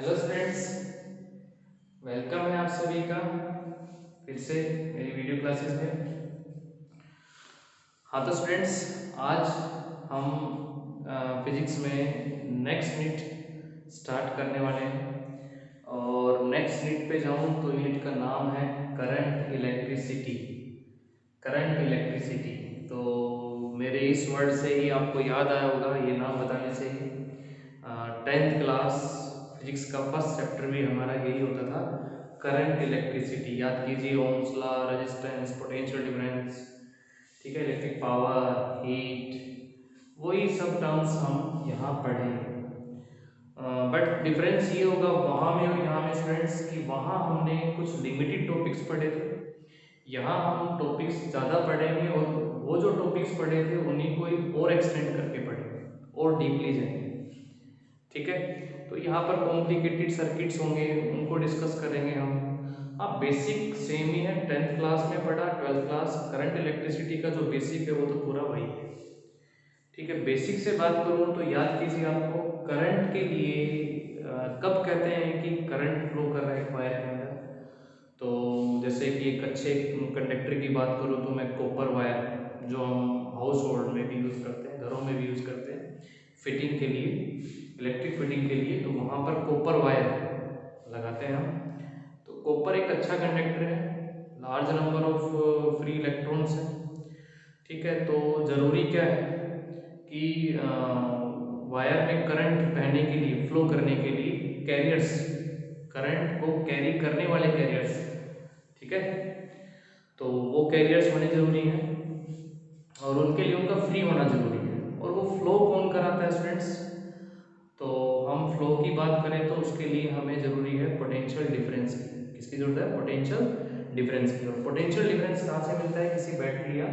Hello students, welcome है आप सभी का फिर से मेरी वीडियो क्लासेस में। हाँ तो स्टूडेंट्स, आज हम फिजिक्स में नेक्स्ट यूनिट स्टार्ट करने वाले हैं और नेक्स्ट यूनिट पे जाऊँ तो यूनिट का नाम है करंट इलेक्ट्रिसिटी। करंट इलेक्ट्रिसिटी तो मेरे इस वर्ड से ही आपको याद आया होगा, ये नाम बताने से ही 10th क्लास फिजिक्स का फर्स्ट चैप्टर भी हमारा यही होता था, करंट इलेक्ट्रिसिटी। याद कीजिए, Ohm's law, resistance, potential difference, ठीक है, इलेक्ट्रिक पावर, हीट, वही सब टर्म्स हम यहाँ पढ़ेंगे। बट डिफरेंस ये होगा वहाँ में और यहाँ में स्टूडेंट्स कि वहाँ हमने कुछ लिमिटेड टॉपिक्स पढ़े थे, यहाँ हम टॉपिक्स ज़्यादा पढ़ेंगे और वो जो टॉपिक्स पढ़े थे उन्हीं को एक और एक्सटेंड करके पढ़ेंगे और डीपली जाएंगे। ठीक है, तो यहाँ पर कॉम्प्लिकेटेड सर्किट्स होंगे, उनको डिस्कस करेंगे हम। हाँ, बेसिक सेम ही है, 10th क्लास में पढ़ा, 12th क्लास करंट इलेक्ट्रिसिटी का जो बेसिक है वो तो पूरा वही है। ठीक है, बेसिक से बात करूँ तो याद कीजिए, आपको करंट के लिए कब कहते हैं कि करंट फ्लो कर रहा है एक वायर के अंदर। तो जैसे कि एक अच्छे कंडक्टर की बात करूँ तो मैं कॉपर वायर, जो हम हाउस होल्ड में भी यूज़ करते हैं, घरों में भी यूज़ करते हैं फिटिंग के लिए, इलेक्ट्रिक फिटिंग के लिए, तो वहाँ पर कॉपर वायर लगाते हैं हम। तो कॉपर एक अच्छा कंडक्टर है, large number of free electrons हैं। ठीक है, तो ज़रूरी क्या है कि वायर में करंट बहने के लिए, फ्लो करने के लिए कैरियर्स, करंट को कैरी करने वाले कैरियर्स, ठीक है, तो वो कैरियर्स होने जरूरी हैं और उनके लिए उनका फ्री होना जरूरी है। और वो फ्लो कौन कराता है स्टूडेंट्स? तो हम फ्लो की बात करें तो उसके लिए हमें जरूरी है पोटेंशियल डिफरेंस की। किसकी जरूरत है? पोटेंशियल डिफरेंस की। और पोटेंशियल डिफरेंस कहाँ से मिलता है? किसी बैटरी या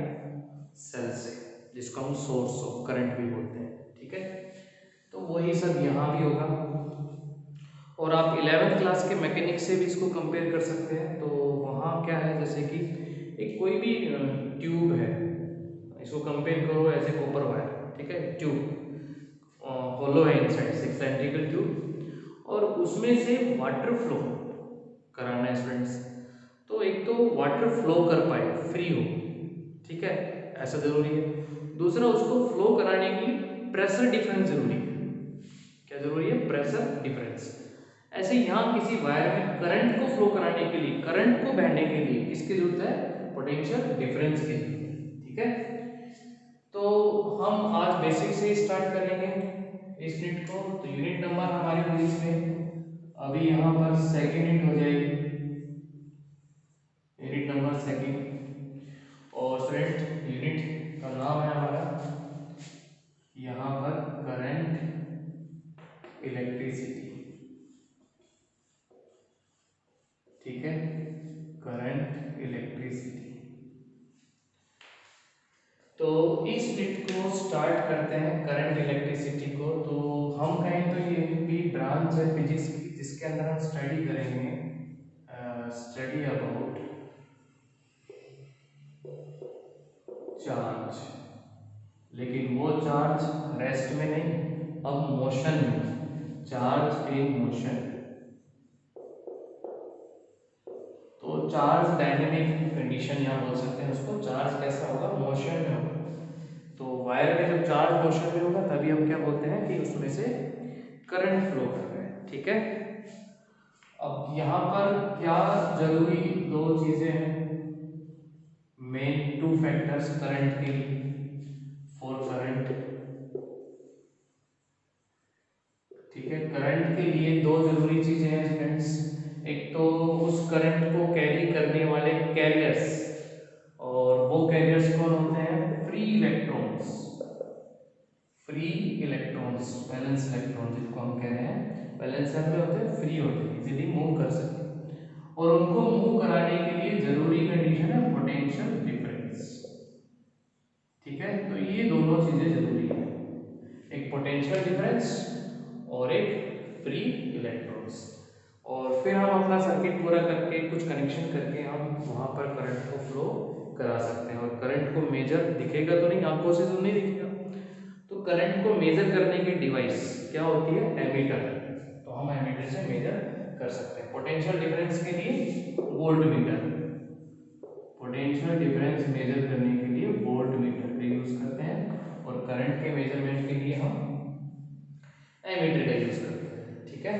सेल से, जिसको हम सोर्स ऑफ करंट भी बोलते हैं। ठीक है, तो वही सब यहाँ भी होगा। और आप 11th क्लास के मैकेनिक्स से भी इसको कंपेयर कर सकते हैं। तो वहाँ क्या है, जैसे कि एक कोई भी ट्यूब है, इसको कंपेयर करो एज ए कॉपर वायर। ठीक है, ट्यूब होलो है इनसाइड से, सिलेंड्रिकल ट्यूब, और उसमें से वाटर फ्लो कराना है स्टूडेंट्स। तो एक तो वाटर फ्लो कर पाए, फ्री हो, ठीक है, ऐसा जरूरी है। दूसरा, उसको फ्लो कराने के लिए प्रेशर डिफरेंस जरूरी है। क्या जरूरी है? Pressure difference. ऐसे यहाँ किसी वायर में करंट को फ्लो कराने के लिए, करंट को बहने के लिए किसकी जरूरत है? पोटेंशियल डिफरेंस की जरूरत है। ठीक है, तो हम आज बेसिक से स्टार्ट करेंगे इस यूनिट को। तो यूनिट नंबर हमारी हुई इसमें अभी यहाँ पर सेकेंड यूनिट हो जाएगी, यूनिट नंबर सेकेंड। और स्टूडेंट, यूनिट का नाम है हमारा यहाँ पर करंट इलेक्ट्रिसिटी। ठीक है, करंट इलेक्ट्रिसिटी। तो इस यूनिट को स्टार्ट करते हैं, करंट इलेक्ट्रिसिटी को। तो हम कहें तो ये भी ब्रांच है फिजिक्स की जिसके अंदर हम स्टडी करेंगे, स्टडी अबाउट चार्ज। लेकिन वो चार्ज रेस्ट में नहीं, अब मोशन में, चार्ज इन मोशन। तो चार्ज डायनेमिक कंडीशन यहाँ बोल सकते हैं उसको। चार्ज कैसा होगा? मोशन में होगा। तो वायर में जब चार्ज मोशन में होगा तभी हम क्या बोलते हैं कि उसमें से करंट फ्लो कर रहा है। ठीक है, अब यहाँ पर क्या जरूरी दो चीजें हैं, मेन टू फैक्टर्स करंट के लिए, फॉर करंट। ठीक है, करंट के लिए दो जरूरी चीजें हैं फ्रेंड्स। एक तो उस करंट को कैरी करने वाले कैरियर्स, और वो कैरियर्स कौन होते हैं? Free electrons. Free electrons, valence electron जिनको हम कह रहे हैं, वैलेंस में होते हैं, फ्री होते हैं, इजीली मूव कर सकते हैं। और उनको मूव कराने के लिए जरूरी कंडीशन है पोटेंशियल डिफरेंस। ठीक है, तो ये दोनों चीजें जरूरी है, एक पोटेंशियल डिफरेंस और एक फ्री इलेक्ट्रॉन्स। और फिर हम अपना सर्किट पूरा करके, कुछ कनेक्शन करके हम वहां पर करंट को फ्लो करा सकते हैं। और करंट को मेजर दिखेगा तो नहीं, आंखों से तो नहीं दिखेगा, तो करंट को मेजर करने की डिवाइस क्या होती है? एमीटर। तो हम एमीटर से मेजर कर सकते हैं। पोटेंशियल डिफरेंस के लिए voltmeter, potential difference measure करने के लिए वोल्ट मीटर का यूज करते हैं, और करंट के मेजरमेंट के लिए हम एमीटर का यूज करते हैं। ठीक है,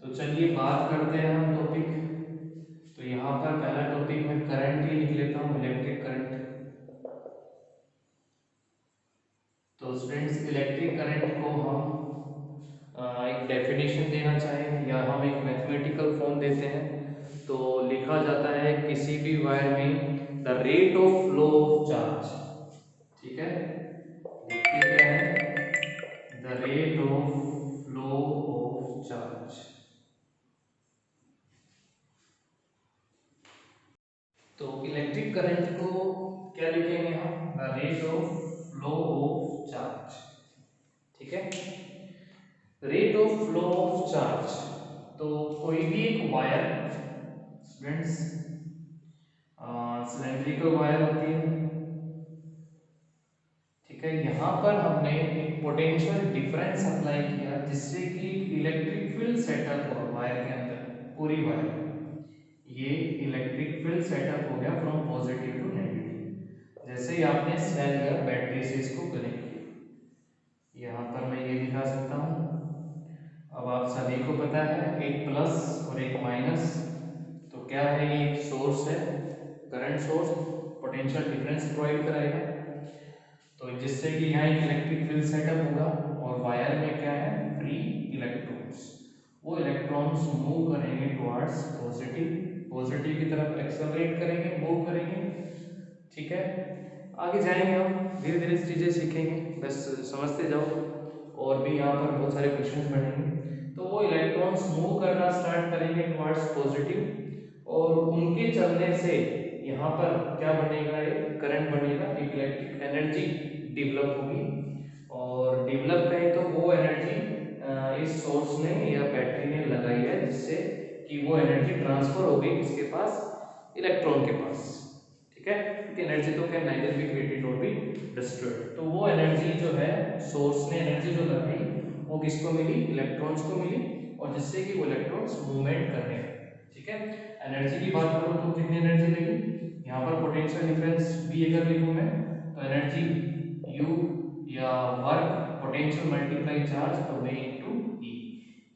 तो चलिए बात करते हैं हम टॉपिक। तो यहाँ पर पहला टॉपिक मैं करंट ही लिख लेता हूँ, इलेक्ट्रिक करंट। तो स्टूडेंट्स इलेक्ट्रिक करंट को हम एक डेफिनेशन देना चाहें या हम एक मैथमेटिकल फॉर्म देते हैं, तो लिखा जाता है किसी भी वायर में the rate of flow of charge. ठीक है, देखिए क्या है, the rate of flow of charge. तो इलेक्ट्रिक करंट को क्या लिखेंगे हम, the rate of flow of charge. ठीक है, rate of flow of charge. तो कोई भी एक वायर स्टूडेंट्स सिलेंड्रिकल वायर होती है। ठीक है, यहाँ पर हमने एक पोटेंशियल डिफरेंस अप्लाई किया जिससे कि इलेक्ट्रिक फील्ड सेटअप हुआ वायर के अंदर, पूरी वायर। ये इलेक्ट्रिक फील्ड सेटअप हो गया फ्रॉम पॉजिटिव टू नेगेटिव। जैसे ही आपने सेल या बैटरी से इसको कनेक्ट किया, यहाँ पर मैं ये दिखा सकता हूँ। अब आप सभी को पता है एक प्लस और एक माइनस, तो क्या है, ये एक सोर्स है, current source potential difference provide कराएगा, तो जिससे कि यहाँ एक इलेक्ट्रिक फील्ड सेटअप होगा, और वायर में क्या है, फ्री इलेक्ट्रॉन्स। वो इलेक्ट्रॉन्स मूव करेंगे टुवर्ड्स पॉजिटिव, पॉजिटिव की तरफ एक्सेलरेट करेंगे, मूव करेंगे। ठीक है, आगे जाएंगे हम, धीरे धीरे चीज़ें सीखेंगे, बस समझते जाओ, और भी यहाँ पर बहुत सारे क्वेश्चंस बनेंगे। तो वो इलेक्ट्रॉन्स मूव करना स्टार्ट करेंगे टुवर्ड्स पॉजिटिव, और उनके चलने से यहाँ पर क्या बनेगा, एक करंट बनेगा, एक इलेक्ट्रिक एनर्जी डेवलप होगी। और डेवलप करें तो वो एनर्जी इस सोर्स ने या बैटरी ने लगाई है, जिससे कि वो एनर्जी ट्रांसफर हो गई किसके पास, इलेक्ट्रॉन के पास। ठीक है, क्योंकि एनर्जी तो क्या neither be created not be destroyed. तो वो एनर्जी जो है, सोर्स ने एनर्जी जो लगाई, वो किसको मिली, इलेक्ट्रॉन्स को मिली, और जिससे कि वो इलेक्ट्रॉन्स मूवमेंट करने लगे। ठीक है, एनर्जी की बात करो तो कितनी एनर्जी लगी, यहाँ पर पोटेंशियल डिफरेंस भी अगर लिखूं मैं, तो एनर्जी यू या वर्क पोटेंशियल मल्टीप्लाई चार्ज, तो वे इनटू ई,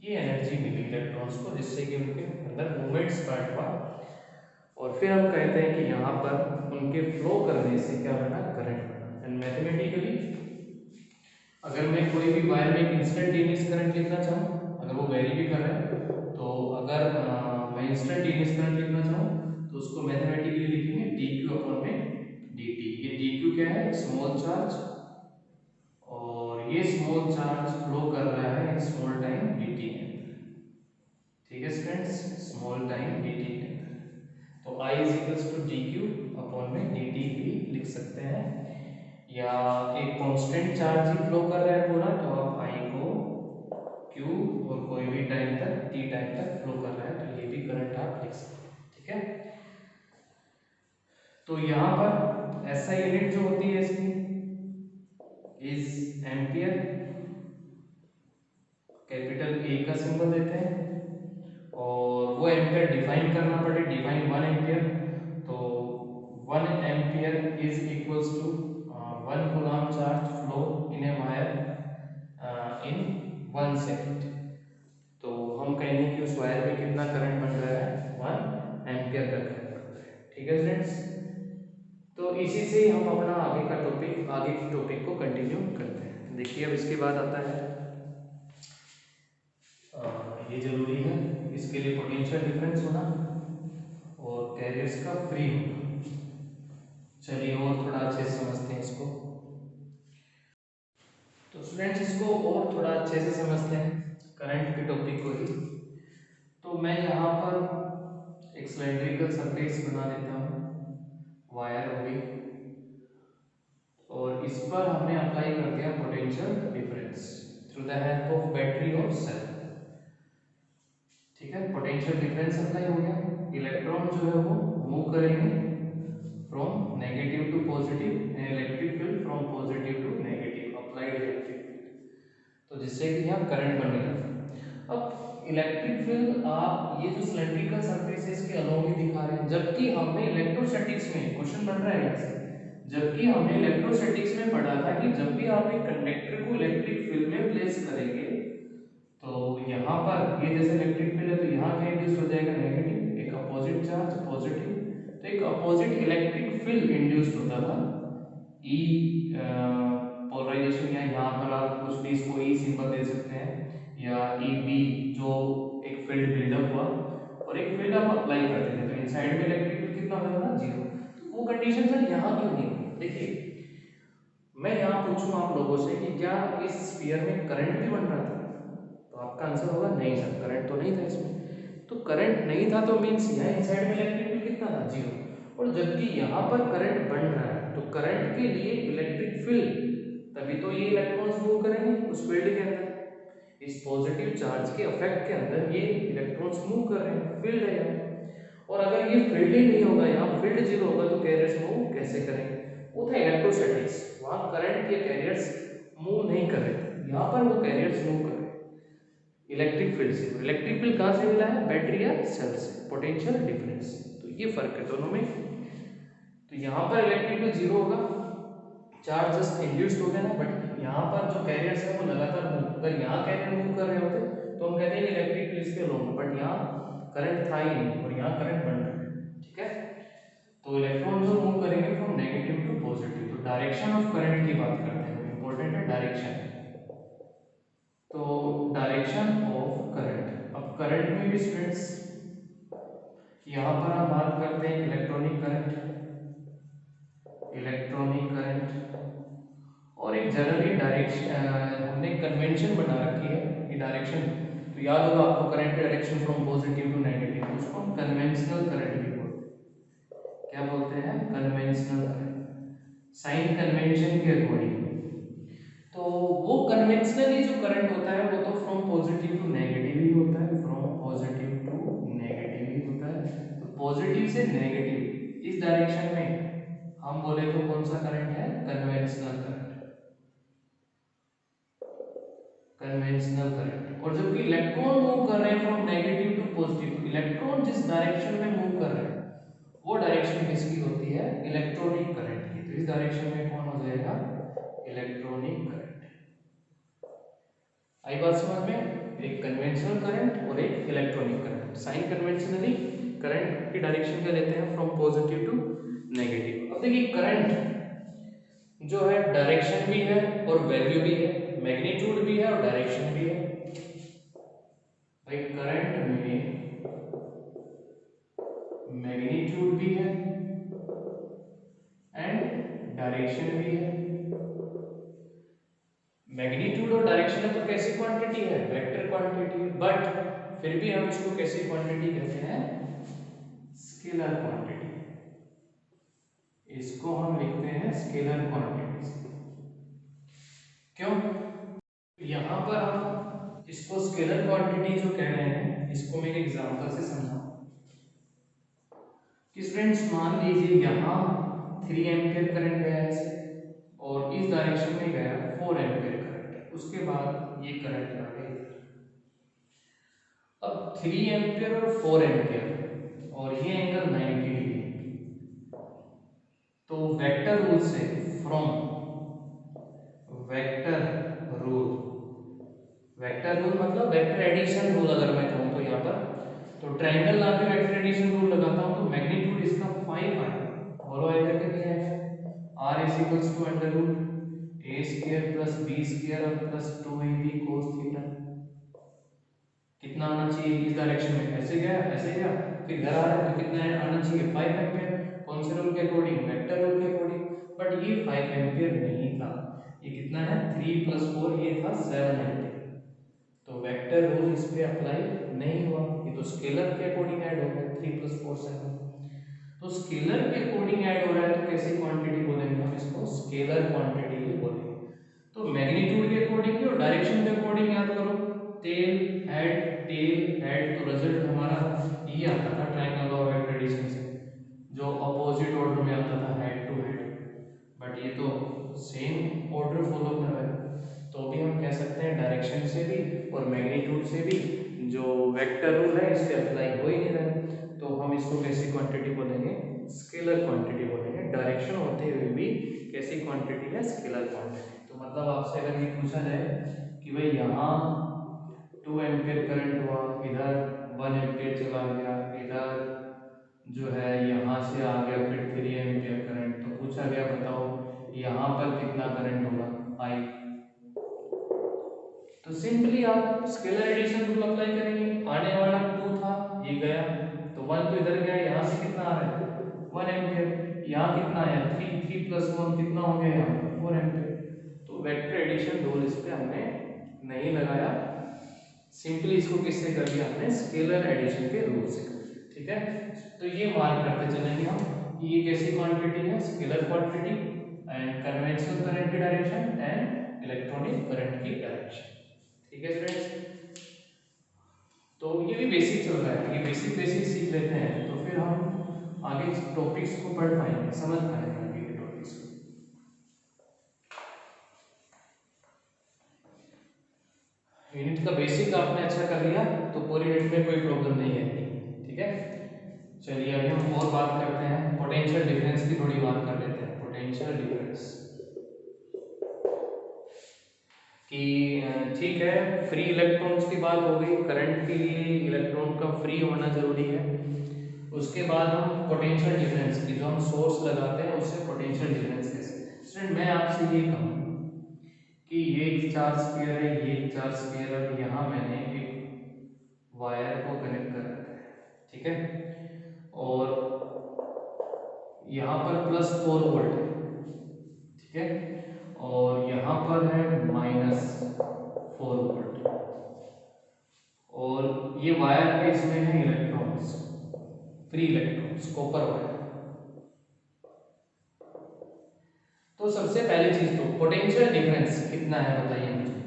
ये एनर्जी मिली इलेक्ट्रॉन्स को, जिससे कि उनके अंदर मूवमेंट स्टार्ट हुआ। और फिर हम कहते हैं कि यहाँ पर उनके फ्लो करने से क्या बना, करंट बना। एंड मैथमेटिकली अगर मैं कोई भी वायर में एक इंस्टेंटेनियस करंट लिखना चाहूँ, अगर वो वेरी भी कर रहा है, तो अगर मैं इंस्टेंटेनियस करंट लिखना चाहूँ, तो उसको मैथमेटिकली लिखेंगे dq अपॉन में dt। ये dq क्या है, स्मॉल चार्ज, और ये स्मॉल चार्ज फ्लो कर रहा है स्मॉल टाइम dt के अंदर। ठीक है स्टूडेंट्स, स्मॉल टाइम dt के अंदर, तो I is equals to dq upon में dt भी लिख सकते हैं, या एक कांस्टेंट चार्ज ही फ्लो कर रहा है पूरा, तो आप I को Q और कोई भी टाइम तक t टाइम तक फ्लो कर रहा है, तो ये भी करंट आप लिख सकते हैं। ठीक है, तो यहाँ पर ऐसा यूनिट जो होती है इसकी इज एम्पियर, कैपिटल A का सिंबल देते हैं, और वो एम्पियर डिफाइन करना पड़े, डिफाइन 1 एम्पियर, तो 1 ampere is equals to 1 coulomb charge flow in a wire in 1 second. तो हम कहेंगे कि उस वायर में कितना करंट बन रहा है, 1 एम्पियर का करंट बन रहा है। ठीक है स्टूडेंट्स, तो इसी से हम अपना आगे का टॉपिक, आगे की टॉपिक को कंटिन्यू करते हैं। देखिए अब इसके बाद आता है ये जरूरी है, इसके लिए पोटेंशियल डिफरेंस होना और कैरियर्स का फ्री होना। चलिए और थोड़ा अच्छे से समझते हैं इसको। तो स्टूडेंट्स इसको और थोड़ा अच्छे से समझते हैं, करंट के टॉपिक को ही। तो मैं यहाँ पर एक सिलेंड्रिकल सरफेस बना देता हूँ, वायर हो गई, और इस पर हमने अप्लाई कर दिया potential difference through the help of battery और सेल। ठीक है, पोटेंशियल डिफरेंस अप्लाई हो गया, इलेक्ट्रॉन जो है वो मूव करेंगे from negative to positive, and electric field from positive to negative, applied electric field, तो जिससे कि यहाँ करंट बनने लगा। अब इलेक्ट्रिक फील्ड आप ये जो सिलेंड्रिकल सरफेसेस के अलोंग ही दिखा रहे हैं, जबकि हमने इलेक्ट्रोस्टैटिक्स में क्वेश्चन बन रहा है यहाँ से, जबकि हमने इलेक्ट्रोस्टैटिक्स में पढ़ा था कि जब भी आप एक कंडक्टर को इलेक्ट्रिक फील्ड में प्लेस करेंगे तो यहाँ पर ये जैसे इलेक्ट्रिक फील्ड है तो यहाँ क्या इंड्यूस हो जाएगा, नेगेटिव, एक अपोजिट चार्ज पॉजिटिव, तो एक अपोजिट इलेक्ट्रिक फील्ड इंड्यूस होता था। ई पोलराइजेशन, या यहाँ पर आप कुछ भी इसको ई सिंबल दे सकते हैं, या ई बी, जो एक फील्ड बिल्डअप हुआ और एक फील्ड आप अप्लाई करते थे तो इनसाइड में इलेक्ट्रिक फील्ड कितना होता था, जीरो। तो वो कंडीशन सर यहाँ क्यों नहीं हुई? देखिए मैं यहाँ पूछूं आप लोगों से कि क्या इस स्फीयर में करंट भी बन रहा था, तो आपका आंसर होगा नहीं सर, करंट तो नहीं था इसमें। तो करंट नहीं था तो मीन्स यहाँ इनसाइड में इलेक्ट्रिक फील्ड कितना था, जीरो। और जबकि यहाँ पर करंट बन रहा है तो करंट के लिए इलेक्ट्रिक फील्ड, तभी तो ये इलेक्ट्रॉन्स मूव करेंगे उस फील्ड के अंदर, इस पॉजिटिव चार्ज के इफेक्ट के अंदर ये इलेक्ट्रॉन्स मूव कर रहे हैं, फील्ड है यहाँ। और अगर ये फील्ड ही नहीं होगा, यहाँ फील्ड जीरो होगा तो कैरियर्स मूव कैसे करेंगे? वो था इलेक्ट्रोस्टैटिक्स, वहाँ करंट के कैरियर्स मूव नहीं कर रहे थे, यहाँ पर वो कैरियर्स मूव कर रहे हैं इलेक्ट्रिक फील्ड से। इलेक्ट्रिक फील्ड कहाँ से मिला है, बैटरी या सेल से, पोटेंशियल डिफरेंस। तो ये फर्क है दोनों में। तो यहाँ पर इलेक्ट्रिक फील्ड जीरो होगा, चार्ज जस्ट इंड्यूस्ड हो गया ना, बट यहाँ पर जो कैरियर्स है वो लगातार मूव, अगर यहाँ कैरियर मूव कर रहे होते तो हम कहते हैं इलेक्ट्रिक फील्ड के अलोंग, बट यहाँ करंट था ही नहीं और यहाँ करंट बन रहा है, ठीक है। तो इलेक्ट्रॉन जो मूव करेंगे फ्रॉम नेगेटिव टू पॉजिटिव, तो डायरेक्शन ऑफ करंट की बात करते हैं, इंपॉर्टेंट है डायरेक्शन। तो डायरेक्शन ऑफ करंट, अब करंट में भी स्टूडेंट्स यहाँ पर हम बात करते हैं इलेक्ट्रॉनिक करंट, इलेक्ट्रॉनिक करंट, और एक जनरली डायरेक्शन हमने कन्वेंशन बना रखी है कि डायरेक्शन, तो याद होगा आपको current direction from positive to negative, उसको हम कन्वेंशनल करंट भी बोलते हैं। क्या बोलते हैं, कन्वेंशनल करंट, साइन कन्वेंशन के अकॉर्डिंग। तो वो कन्वेंशनली जो करंट होता है वो तो फ्रॉम पॉजिटिव टू नेगेटिव ही होता है, फ्रॉम पॉजिटिव टू नेगेटिव ही होता है। तो पॉजिटिव से नेगेटिव इस डायरेक्शन में हम बोले तो कौन सा करंट है, कन्वेंशनल करंट, कन्वेंशनल करंट। और जब इलेक्ट्रॉन मूव कर रहे हैं from negative to positive, electron जिस डायरेक्शन में मूव कर रहे हैं वो डायरेक्शन किसकी होती है, इलेक्ट्रॉनिक करंट की। तो इस डायरेक्शन में कौन हो जाएगा, इलेक्ट्रॉनिक करंट। आई बात समझ में, एक कन्वेंशनल करंट और एक electronic current. Since conventionally current की डायरेक्शन क्या लेते हैं, फ्रॉम पॉजिटिव टू नेगेटिव। अब देखिए करंट जो है डायरेक्शन भी है और वैल्यू भी है, मैग्नीट्यूड भी है और डायरेक्शन भी है। भाई करंट में मैग्नीट्यूड भी है एंड डायरेक्शन भी है। मैग्नीट्यूड और डायरेक्शन है तो कैसी क्वांटिटी है, वेक्टर क्वांटिटी है, बट फिर भी हम इसको कैसी क्वांटिटी कहते हैं, स्केलर क्वांटिटी। इसको हम लिखते हैं स्केलर क्वांटिटी। क्यों, यहां पर हम इसको स्केलर क्वांटिटी जो कह रहे हैं इसको मैं एक एग्जांपल से समझाऊं कि स्टूडेंट्स मान लीजिए यहां 3 एम्पीयर करंट गया ऐसे और इस डायरेक्शन में गया 4 एम्पीयर करंट, उसके बाद ये करंट आ गया इधर। अब 3 एम्पीयर और 4 एम्पीयर और ये एंगल 90 डिग्री, तो वेक्टर रूल से, from vector rule, vector rule मतलब वेक्टर एडिशन रूल अगर मैं कहूं तो यहाँ पर, तो ट्रायंगल ला के वेक्टर एडिशन रूल लगाता हूं तो मैग्नीट्यूड इसका 5 आएगा, बोलो आएगा कि नहीं आएगा, r is equals to under root a square plus b square और प्लस 2ab cos थीटा। कितना आना चाहिए इस डायरेक्शन में, ऐसे गया ऐसे गया, फिर घर आ रहा है तो कितना है आना चाहिए 5 एम्पीयर, कौन से रूल के अकॉर्डिंग, वेक्टर रूल के अकॉर्डिंग। बट ये 5 एम्पीयर नहीं था, ये कितना है 3 + 4, ये था 7 एम्पीयर, तो वेक्टर रूल इस पे अप्लाई नहीं हुआ, ये तो स्केलर के अकॉर्डिंग ऐड हो गया 3 + 4 7। तो स्केलर के अकॉर्डिंग ऐड हो रहा है तो कैसी क्वांटिटी बोलेंगे हम इसको, स्केलर क्वांटिटी ही बोलेंगे। तो मैग्नीट्यूड के अकॉर्डिंग और डायरेक्शन के अकॉर्डिंग याद करो, टेल हेड, तो रिजल्ट हमारा ये आता था ट्रायंगल और वेक्टर एडिशन से, जो अपोजिट ऑर्डर में आता था हेड टू हेड, बट ये तो सेम ऑर्डर फॉलो कर रहा है, तो भी हम कह सकते हैं डायरेक्शन डायरेक्शन से भी और मैग्नीट्यूड से भी जो वेक्टर रूल है इस पे अप्लाई हो ही नहीं रहा है, तो हम इसको कैसी क्वांटिटी बोलेंगे, स्केलर क्वांटिटी बोलेंगे। डायरेक्शन होते हुए भी कैसी क्वांटिटी है, स्केलर क्वांटिटी। तो मतलब आपसे अगर ये पूछा जाए कि भाई यहाँ 2 एम्पियर करंट हुआ, इधर 1 एम्पियर चला गया, इधर जो है यहाँ से आ गया फिर 3 एम्पियर करंट, तो पूछा गया बताओ यहाँ पर कितना करंट होगा, आई। तो सिंपली आप स्केलर एडिशन रूल अप्लाई करेंगे। आने वाला 2 था, ये गया, तो 1 तो इधर गया, यहाँ से कितना आ रहा है 1 एम्पियर, यहाँ कितना आया 3, 3 + 1 कितना हो गया यहाँ पर 4 एम्पियर। तो वेक्टर एडिशन रूल इस पे हमने नहीं लगाया, सिंपली इसको किससे कर दिया हमने, स्केलर एडिशन के रूल से। ठीक है, तो ये मार्क करते चलेंगे हम कि ये कैसी क्वांटिटी है, scalar quantity and conventional current की डायरेक्शन एंड इलेक्ट्रॉनिक करंट की डायरेक्शन। ठीक है फ्रेंड्स, तो ये भी बेसिक चल रहा है, ये बेसिक सीख लेते हैं तो फिर हम आगे टॉपिक्स को पढ़ पाएंगे, समझ पाएंगे आगे के टॉपिक्स को। यूनिट का बेसिक आपने अच्छा कर लिया तो पूरी यूनिट में कोई प्रॉब्लम नहीं है। ठीक है, चलिए अभी हम और बात करते हैं, पोटेंशियल डिफरेंस की थोड़ी बात कर लेते हैं। पोटेंशियल डिफरेंस कि ठीक है, फ्री इलेक्ट्रॉन्स की बात हो गई, करंट के लिए इलेक्ट्रॉन का फ्री होना जरूरी है। उसके बाद हम पोटेंशियल डिफरेंस की, जो हम सोर्स लगाते हैं उससे पोटेंशियल डिफरेंस कैसे। स्टूडेंट मैं आपसे ये कहूँ कि ये एक चार्ज स्फीयर है, ये एक चार्ज स्फीयर है, और यहाँ मैंने एक वायर को कनेक्ट कर रखा है। ठीक है, और यहाँ पर +4 वोल्ट है। ठीक है, और यहाँ पर है -4 वोल्ट, और ये वायर है, इसमें है electrons, free electrons, copper wire. तो सबसे पहली चीज तो पोटेंशियल डिफरेंस कितना है बताइए मुझे।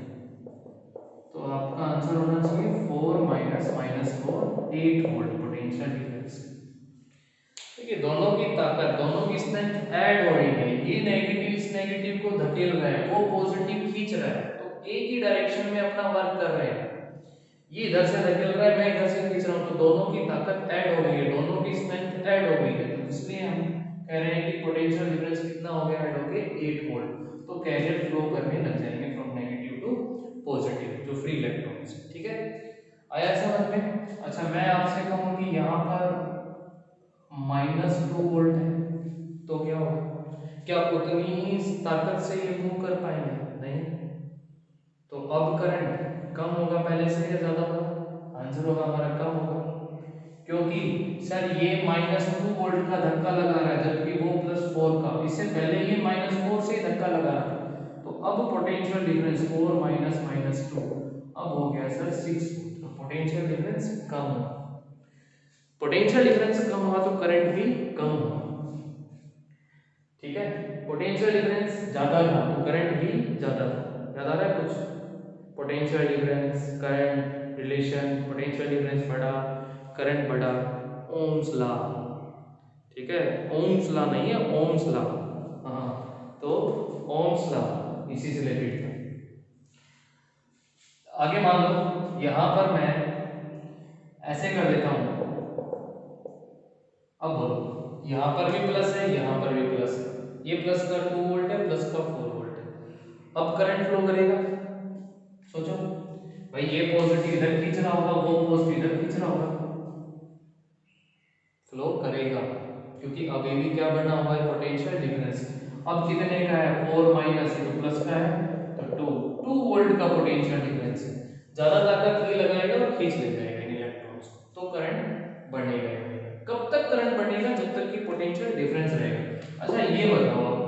तो आपका आंसर होना चाहिए 4 -4 8 वोल्ट पोटेंशियल डिफरेंस। देखिए दोनों की ताकत, दोनों की स्ट्रेंथ ऐड हो रही है, ये नेगेटिव इस नेगेटिव को धकेल रहा है, वो पॉजिटिव खींच रहा है, तो एक ही डायरेक्शन में अपना वर्क कर रहे हैं। ये इधर से धकेल रहा है, मैं इधर से खींच रहा हूं, तो दोनों की ताकत ऐड हो गई है, दोनों की स्ट्रेंथ ऐड हो गई है, तो इसलिए हम कह रहे हैं कि पोटेंशियल डिफरेंस कितना हो गया, ऐड हो गया 8 वोल्ट। तो कैरियर फ्लो करने लग जाएंगे फ्रॉम नेगेटिव टू पॉजिटिव, जो फ्री इलेक्ट्रॉन्स। ठीक है, आया समझ में। अच्छा मैं आपसे कहूं कि यहाँ पर -2 वोल्ट है, तो क्या होगा, क्या उतनी ही ताकत से ये मूव कर पाएंगे, नहीं। तो अब करंट कम होगा पहले से या ज्यादा होगा, आंसर होगा हमारा कम होगा, क्योंकि सर ये -2 वोल्ट का धक्का लगा रहा है, जबकि वो +4 का, इससे पहले ये -4 से धक्का लगा रहा था। तो अब पोटेंशियल डिफरेंस 4 -2 अब हो गया सर 6 वोल्ट, तो पोटेंशियल डिफरेंस कम हुआ। पोटेंशियल डिफरेंस कम हुआ तो करंट भी कम हुआ। ठीक है, पोटेंशियल डिफरेंस ज्यादा था तो करंट भी ज्यादा था। याद आ रहा है कुछ, potential difference current relation, potential difference बढ़ा करंट बढ़ा, ओम्स लॉ। ठीक है, ओम्स लॉ नहीं है, ओम्स लॉ। हाँ, तो ओम्स लॉ इसी से रिलेटेड था। आगे मान लो यहां पर मैं ऐसे कर देता हूं, अब बोलो यहां पर भी प्लस है, यहां पर भी प्लस है, ये प्लस का 2 वोल्ट है, प्लस का 4 वोल्ट है। अब करंट फ्लो करेगा, सोचो भाई, ये पॉजिटिव इधर खींच रहा होगा, वो पॉजिटिव इधर खींच रहा होगा, फ्लो करेगा, क्योंकि अभी भी क्या बना हुआ है, पोटेंशियल डिफरेंस। अब कितने का है, 4 माइनस, ये तो प्लस का है, तो 2 वोल्ट का पोटेंशियल डिफरेंस है। ज्यादा ताकत ये लगाएगा और खींच ले जाएगा इन इलेक्ट्रॉन्स को, तो करंट बढ़ेगा। कब तक करंट बढ़ेगा, जब तक कि पोटेंशियल डिफरेंस रहेगा। अच्छा ये बताओ आप,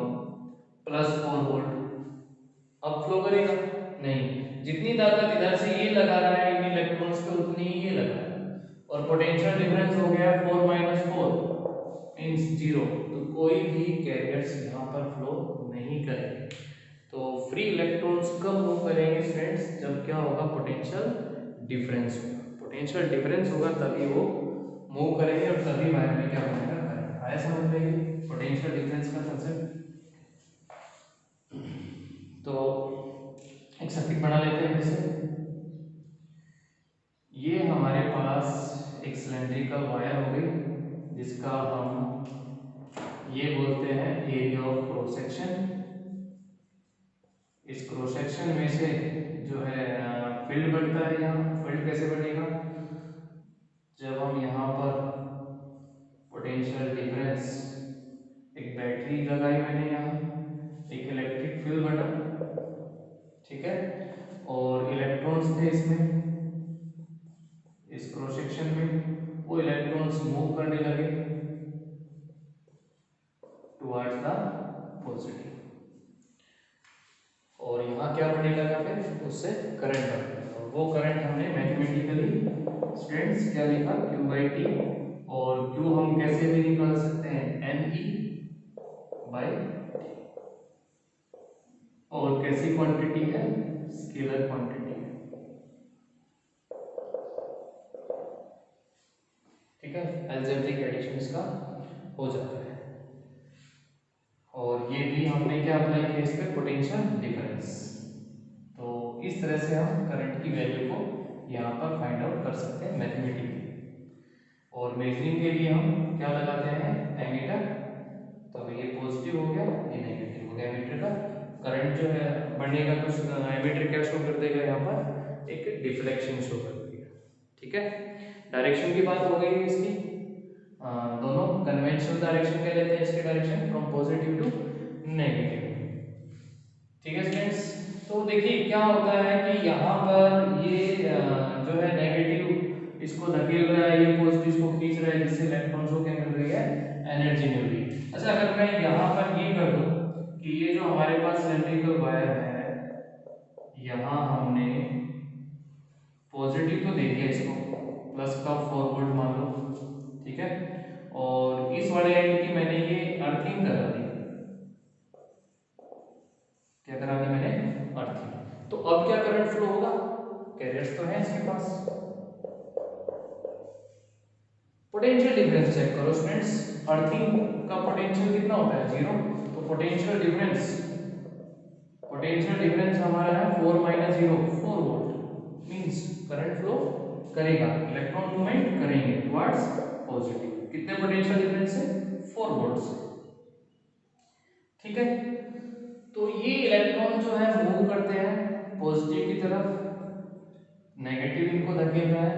+4 वोल्ट अब फ्लो करेगा नहीं, जितनी ताकत इधर से ये लगा रहा है इन इलेक्ट्रॉन्स पे, उतनी ही ये लगा रहा है, और पोटेंशियल डिफरेंस हो गया 4 -4 मींस 0, तो कोई भी कैरियर्स यहाँ पर फ्लो नहीं करेंगे। तो फ्री इलेक्ट्रॉन्स कब मूव करेंगे फ्रेंड्स, जब क्या होगा, पोटेंशियल डिफरेंस होगा। पोटेंशियल डिफरेंस होगा तभी वो मूव करेंगे, और तभी वायर में क्या बनेगा, करंट। आया समझ में पोटेंशियल डिफरेंस का कंसेप्ट। तो एक सर्किट बना लेते हैं फिर से। सिलेंड्रिकल वायर हो गई, जिसका हम ये बोलते हैं एरिया ऑफ क्रॉस सेक्शन। इस क्रॉस सेक्शन में से जो है फील्ड बनता है। यहाँ फील्ड कैसे बनेगा, जब हम यहाँ पर पोटेंशियल डिफरेंस, एक बैटरी लगाई मैंने यहाँ, एक इलेक्ट्रिक फील्ड बना, ठीक है, और इलेक्ट्रॉन्स थे इसमें, इस क्रॉस सेक्शन में, वो इलेक्ट्रॉन्स मूव करने लगे टुवर्ड्स द पॉजिटिव, और यहाँ क्या बनने लगा, फिर उससे करंट बनेगा, और वो करंट हमने मैथमेटिकली स्टूडेंट्स क्या लिखा, Q बाई टी, और Q हम कैसे भी निकाल सकते हैं, NE बाई टी, और कैसी क्वांटिटी है, स्केलर क्वांटिटी है, ठीक है, अलजेब्रिक एडिशन इसका हो जाता है। और ये भी हमने क्या अप्लाई किया इस पे, पोटेंशियल डिफरेंस। तो इस तरह से हम करंट की वैल्यू को यहाँ पर फाइंड आउट कर सकते हैं मैथमेटिकली। और मेजरिंग के लिए हम क्या लगाते हैं, एमीटर। तो ये पॉजिटिव हो गया, ये नेगेटिव हो गया एमीटर का। करंट जो है बढ़ेगा तो एमीटर क्या शो कर देगा, यहाँ पर एक डिफ्लेक्शन शो कर देगा, ठीक है। डायरेक्शन की बात हो गई है इसकी, दोनों कन्वेंशनल डायरेक्शन क्या लेते हैं इसके, direction from positive to negative, ठीक है स्टूडेंट्स। तो देखिए क्या होता है कि यहाँ पर ये जो है नेगेटिव इसको धकेल रहा है, ये पॉजिटिव इसको खींच रहा है, जिससे इलेक्ट्रॉन्स को क्या मिल रही है, एनर्जी मिल रही है। अच्छा, अगर मैं यहाँ पर ये कर दूं कि ये जो हमारे पास सिलेंड्रिकल वायर है, यहाँ हमने पॉजिटिव तो दे दिया इसको, प्लस का फॉरवर्ड मान लो, ठीक है, और इस वाले एंड की मैंने ये अर्थिंग करा दी, क्या करा दी मैंने, अर्थिंग। तो अब क्या करंट फ्लो होगा, कैरियर्स तो है इसके पास। पोटेंशियल डिफरेंस चेक करो स्टूडेंट्स, अर्थिंग का पोटेंशियल कितना होता है, 0। तो पोटेंशियल डिफरेंस हमारा है 4 minus 0, 4 volt, means current flow करेगा, इलेक्ट्रॉन मूवमेंट करेंगे टुवर्ड्स पॉजिटिव। कितने पोटेंशियल डिफरेंस से, 4 वोल्ट से, ठीक है। तो ये इलेक्ट्रॉन जो है मूव करते हैं पॉजिटिव की तरफ, नेगेटिव इनको धकेल रहा है,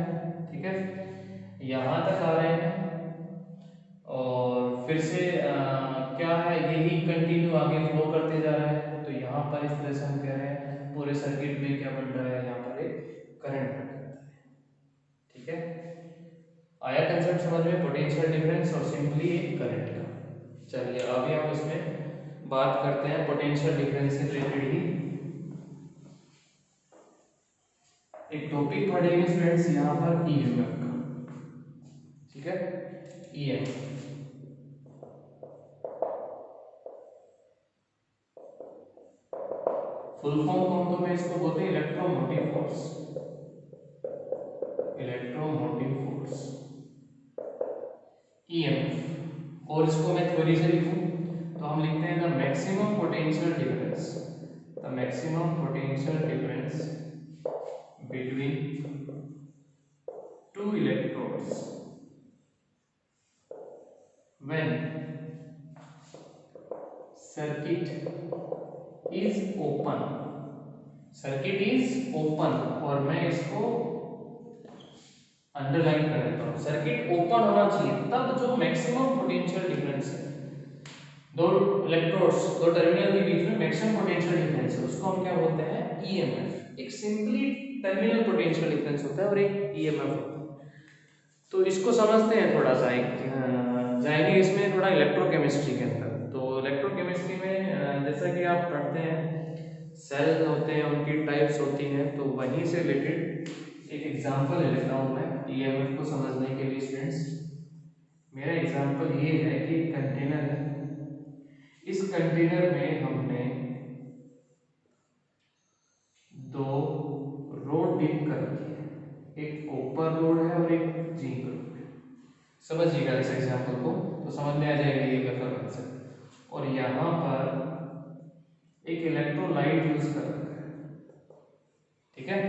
ठीक है, यहाँ तक आ रहे हैं, और फिर से क्या है, यही कंटिन्यू आगे फ्लो करते जा रहा है। तो यहाँ पर इस तरह से हम कह रहे हैं पूरे सर्किट में क्या बन रहा है, यहाँ पर एक करंट बन जाता है, ठीक है। आया कंसेप्ट समझ में, पोटेंशियल डिफरेंस और सिंपली एक करंट का। चलिए अभी हम इसमें बात करते हैं पोटेंशियल डिफरेंस से रिलेटेड ही एक टॉपिक पढ़ेंगे स्टूडेंट्स, यहाँ पर ईएमएफ का, ठीक है, ईएमएफ। फुल फॉर्म कहूं तो मैं इसको बोलते हैं electromotive force, electromotive force, EMF. और इसको मैं थ्योरी से लिखूं तो हम लिखते हैं the maximum potential difference, the maximum potential difference between two electrodes when circuit is open, circuit is open, और मैं इसको अंडरलाइन कर देता हूं, सर्किट ओपन होना चाहिए, तब जो मैक्सिमम पोटेंशियल डिफरेंस है दो इलेक्ट्रोड्स, दो टर्मिनल के बीच में मैक्सिमम पोटेंशियल डिफरेंस है, उसको हम क्या बोलते हैं, ईएमएफ। एक सिंपली टर्मिनल पोटेंशियल डिफरेंस होता है और एक ईएमएफ होता है। तो इसको समझते हैं थोड़ा सा, जाएंगे इसमें थोड़ा इलेक्ट्रोकेमिस्ट्री के अंदर। तो इलेक्ट्रोकेमिस्ट्री में जैसा कि आप पढ़ते हैं सेल्स होते हैं, उनकी टाइप्स होती हैं, तो वहीं से रिलेटेड एक एग्जांपल ले लेता हूँ मैं ईएमएफ को समझने के लिए स्टूडेंट्स। मेरा एग्जांपल ये है कि कंटेनर है, इस कंटेनर में हमने दो रोड डिप कर रखी है, एक ऊपर रोड है और एक जिंक रोड है। समझिएगा इस एग्जांपल को तो समझ में आ जाएगा ये क्या कंसेप्ट। और यहाँ पर एक इलेक्ट्रोलाइट यूज कर रखा है, ठीक है।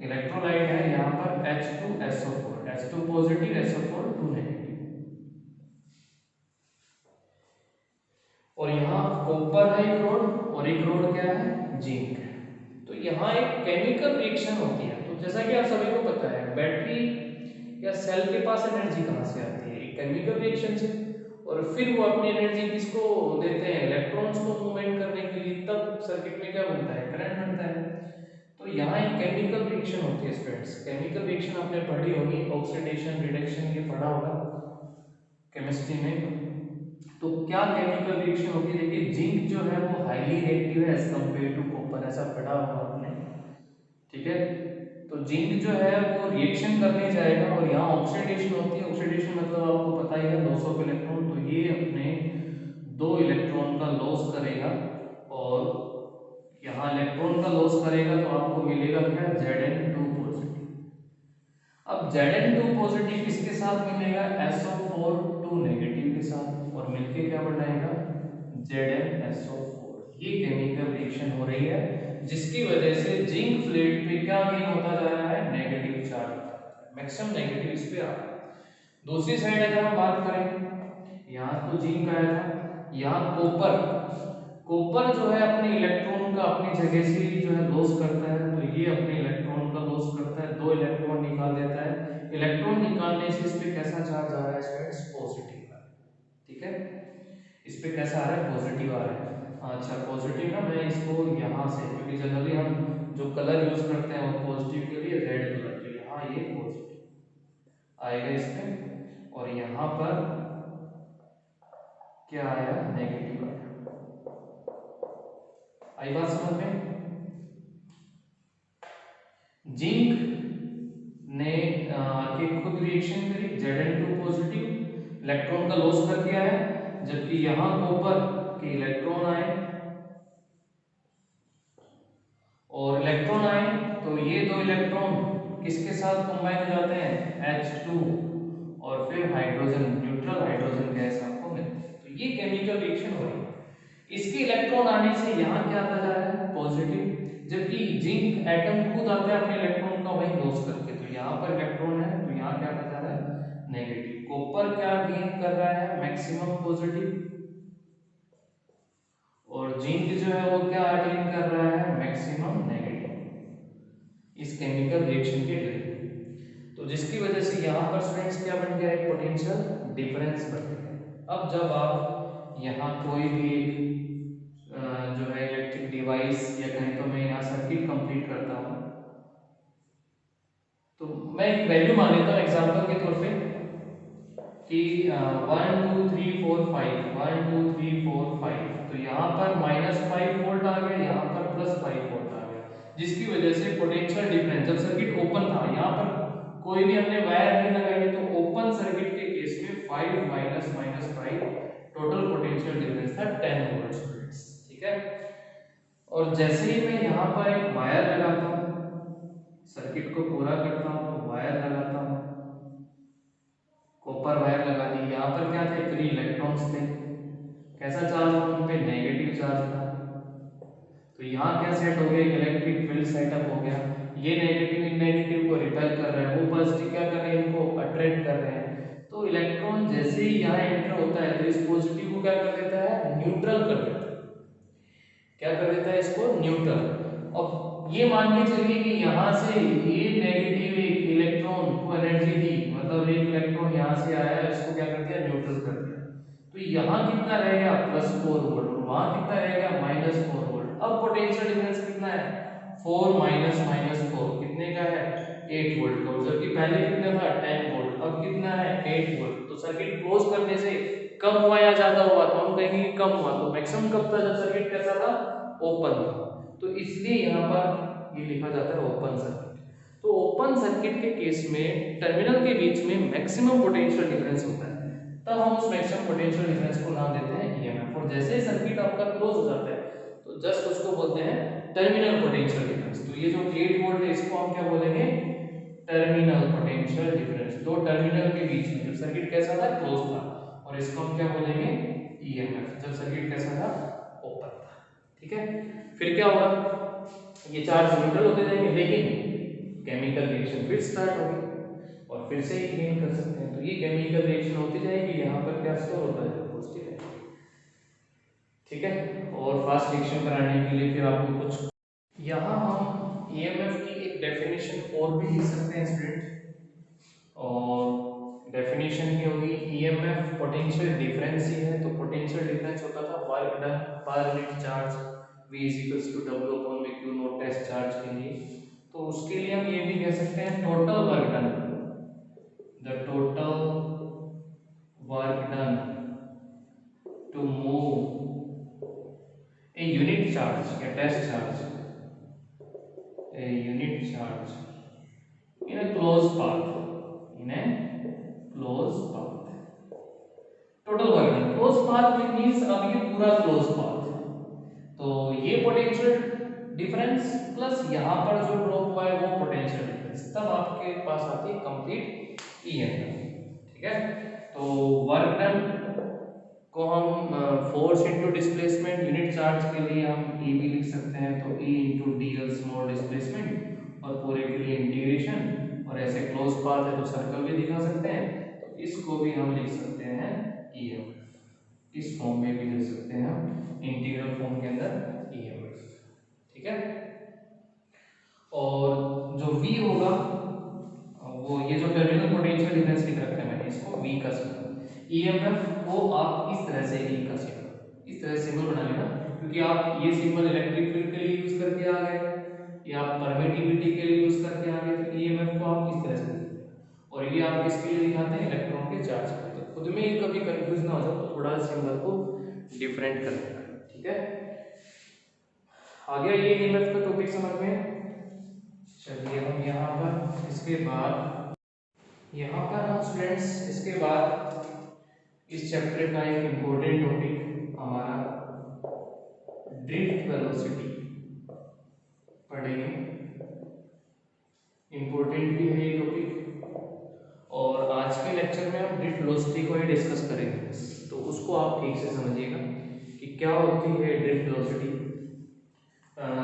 इलेक्ट्रोलाइट है यहाँ पर H2SO4, H2 positive SO4 2 negative, और यहाँ कॉपर है एक रोड, और एक रोड क्या है, जिंक। तो यहाँ एक केमिकल रिएक्शन होती है। तो जैसा कि आप सभी को पता है, बैटरी या सेल के पास एनर्जी कहाँ से आती है, एक केमिकल रिएक्शन से, और फिर वो अपनी एनर्जी किसको देते हैं, इलेक्ट्रॉन्स को मूवमेंट करने के लिए, तब सर्किट में क्या बनता है, करंट बनता है। तो यहाँ एक केमिकल रिएक्शन होती है स्टूडेंट्स। केमिकल रिएक्शन आपने पढ़ी होगी, ऑक्सीडेशन, रिडक्शन, ये पढ़ा होगा केमिस्ट्री में। तो क्या केमिकल रिएक्शन होती है, देखिए जिंक जो है वो हाईली रिएक्टिव है एज कंपेयर टू कॉपर, ऐसा पढ़ा होगा आपने, ठीक है। तो जिंक जो है वो रिएक्शन करने जाएगा, और यहाँ ऑक्सीडेशन होती है। ऑक्सीडेशन मतलब आपको पता ही है, लॉस ऑफ इलेक्ट्रॉन। तो ये अपने 2 इलेक्ट्रॉन का लॉस करेगा, और यहाँ इलेक्ट्रॉन का लॉस करेगा, तो आपको मिलेगा क्या, Zn2 पॉजिटिव। अब Zn2 पॉजिटिव किसके साथ मिलेगा, SO4 2 नेगेटिव के साथ, और मिलके क्या बनाएगा, ZnSO4। ये केमिकल रिएक्शन हो रही है, जिसकी वजह से जिंक प्लेट पे क्या गेन होता जा रहा है, नेगेटिव चार्ज, मैक्सिमम नेगेटिव इस पे आ रहा है। दूसरी साइड अगर हम बात करें, यहाँ तो जिंक आया था, यहाँ कॉपर, कॉपर जो है अपने इलेक्ट्रॉन का अपनी जगह से जो है लॉस करता है। तो ये अपने इलेक्ट्रॉन का लॉस करता है, 2 इलेक्ट्रॉन निकाल देता है। इलेक्ट्रॉन निकालने से इस पे कैसा चार्ज आ रहा है स्टूडेंट्स, पॉजिटिव आ रहा है, ठीक है। इस पे कैसा आ रहा है, पॉजिटिव आ रहा है। अच्छा पॉजिटिव ना, मैं इसको यहाँ से, क्योंकि जनरली हम जो कलर यूज करते हैं वो पॉजिटिव के लिए रेड कलर, तो यहाँ ये पॉजिटिव आएगा इस पे, और यहाँ पर क्या आया, नेगेटिव आया। आई बात समझ में। जिंक ने आके खुद रिएक्शन करी, Zn2 पॉजिटिव, इलेक्ट्रॉन का लॉस करके आया, जबकि यहाँ कॉपर के इलेक्ट्रॉन आए, और इलेक्ट्रॉन आए तो ये 2 इलेक्ट्रॉन किसके साथ कंबाइन हो जाते हैं, H2, और फिर हाइड्रोजन, न्यूट्रल हाइड्रोजन गैस आपको मिलती है। तो ये केमिकल रिएक्शन हो रही है। इसके इलेक्ट्रॉन आने से यहाँ क्या आता जा रहा है, पॉजिटिव, जबकि जिंक एटम खुद आता है अपने इलेक्ट्रॉन का वही लॉस करके। तो यहाँ पर इलेक्ट्रॉन है, तो यहाँ क्या आता जा रहा है, नेगेटिव। कॉपर क्या गेन कर रहा है, मैक्सिमम पॉजिटिव, और जिंक जो है वो क्या गेन कर रहा है, मैक्सिमम नेगेटिव, इस केमिकल रिएक्शन के लिए। तो जिसकी वजह से यहाँ पर स्टूडेंट्स क्या बन गया, एक पोटेंशियल डिफरेंस बन गया। अब जब आप यहाँ कोई भी जो है इलेक्ट्रिक डिवाइस, या कहें तो मैं यहाँ सर्किट कंप्लीट करता हूँ, तो मैं एक वैल्यू मान लेता हूँ एग्जांपल के तौर पे कि 1 2 3 4 5, 1 2 3 4 5, तो यहाँ पर -5 वोल्ट आ गया, यहाँ पर +5 वोल्ट आ गया, जिसकी वजह से पोटेंशियल डिफरेंस, जब सर्किट ओपन था, यहाँ पर कोई भी हमने वायर नहीं लगाई है, तो ओपन सर्किट के केस में 5 -5 टोटल पोटेंशियल डिफरेंस था 10 वोल्ट स्टूडेंट्स, ठीक है। और जैसे ही मैं यहाँ पर एक वायर लगाता हूँ, सर्किट को पूरा करता हूँ, वायर लगाता हूँ, कॉपर वायर लगा दी, यहाँ पर क्या थे, फ्री इलेक्ट्रॉन्स थे, कैसा चार्ज था उन पे, नेगेटिव चार्ज था। तो यहाँ क्या सेट हो गया, इलेक्ट्रिक फील्ड सेटअप हो गया। ये नेगेटिव इन नेगेटिव को रिपेल कर रहा है, वो पॉजिटिव क्या कर रहे हैं, इनको अट्रैक्ट कर रहे हैं। तो इलेक्ट्रॉन जैसे ही यहाँ एंटर होता है, तो इस पॉजिटिव को क्या कर देता है, न्यूट्रल कर देता है। क्या कर देता है इसको, न्यूट्रल। अब ये मान के चलिए कि यहाँ से ये नेगेटिव एक इलेक्ट्रॉन को एनर्जी दी, मतलब एक इलेक्ट्रॉन यहाँ से आया, इसको क्या कर दिया, न्यूट्रल कर दिया। तो यहाँ कितना रहेगा, +4 वोल्ट, और वहाँ कितना रहेगा, -4 वोल्ट। अब पोटेंशियल डिफरेंस कितना है, 4 -4 कितने का है, 8 वोल्ट का, जबकि पहले कितना था, 10 वोल्ट, अब कितना है, 8 वोल्ट। तो सर्किट क्लोज करने से कम हुआ या ज्यादा हुआ, तो हम कहेंगे कि कम हुआ। तो मैक्सिमम कब था, जब सर्किट कैसा था, ओपन था। तो इसलिए यहाँ पर ये लिखा जाता है ओपन सर्किट। तो ओपन सर्किट के केस में टर्मिनल के बीच में मैक्सिमम पोटेंशियल डिफरेंस होता है, तब हम उस मैक्सिमम पोटेंशियल डिफरेंस को नाम देते हैं ईएमएफ। और जैसे ही सर्किट आपका क्लोज हो जाता है, तो जस्ट उसको बोलते हैं टर्मिनल पोटेंशियल डिफरेंस। तो ये जो 8 वोल्ट है, इसको हम क्या बोलेंगे, टर्मिनल पोटेंशियल डिफरेंस। दो टर्मिनल के बीच में जब सर्किट कैसा था, क्लोज था, और इसको हम क्या बोलेंगे, ईएमएफ, जब सर्किट कैसा था, ओपन था, ठीक है। फिर क्या होगा, ये चार्ज न्यूट्रल होते जाएंगे, लेकिन रिएक्शन फिर स्टार्ट होगी और फिर से ही गेन कर सकते हैं। तो ये केमिकल रिएक्शन होती जाएगी, यहाँ पर क्या स्टोर होता है, पॉजिटिव है। ठीक है, और फास्ट रिएक्शन कराने के लिए फिर आपको कुछ यहाँ हम ईएमएफ की एक डेफिनेशन और भी लिख सकते हैं स्टूडेंट। और डेफिनेशन की होगी ईएमएफ पोटेंशियल डिफरेंस ही है। तो पोटेंशियल डिफरेंस होता था work done per unit charge V equals to W upon में क्यू नोट टेस्ट चार्ज के लिए। तो उसके लिए हम ये भी कह सकते हैं total work done, the total work done to move a unit charge या test charge, a unit charge in a closed path, in a closed path, total work done closed path means अब ये पूरा closed path है। तो ये potential difference plus यहाँ पर जो ड्रॉप हुआ है वो पोटेंशियल डिफरेंस, तब आपके पास आती है कंप्लीट ईएमएफ। ठीक है, तो वर्क डन को हम force into displacement unit charge के लिए हम E भी लिख सकते हैं, तो E into dl small displacement और पूरे के लिए इंटीग्रेशन, और ऐसे क्लोज पाथ है तो सर्कल भी दिखा सकते हैं, तो इसको भी हम लिख सकते हैं EMF, इस फॉर्म में भी लिख सकते हैं हम इंटीग्रल फॉर्म के अंदर EMF। ठीक है, और जो V होगा वो ये जो टर्मिनल पोटेंशियल डिफरेंस लिख रखा है मैंने, इसको V का सिंबल, ईएमएफ को आप इस तरह से E का सिंबल, इस तरह से सिंबल बना लेना, क्योंकि आप ये सिंबल इलेक्ट्रिक फील्ड के लिए यूज करके आ गए या आप परमिटिविटी के लिए यूज करके आ गए, तो ईएमएफ को आप इस तरह से लिखते हैं, और ये आप किसके लिए दिखाते हैं, इलेक्ट्रॉन के चार्ज के। तो खुद में कभी कंफ्यूज ना हो जाओ तो थोड़ा सिंबल को डिफरेंट कर देना। ठीक है, आ गया ये ईएमएफ का टॉपिक समझ में। चलिए हम यहाँ पर इसके बाद हम स्टूडेंट्स इसके बाद इस चैप्टर का एक इम्पोर्टेंट टॉपिक हमारा ड्रिफ्ट वेलोसिटी पढ़ेंगे। इम्पोर्टेंट भी है ये टॉपिक, और आज के लेक्चर में हम ड्रिफ्ट वेलोसिटी को ही डिस्कस करेंगे, तो उसको आप ठीक से समझिएगा कि क्या होती है ड्रिफ्ट वेलोसिटी।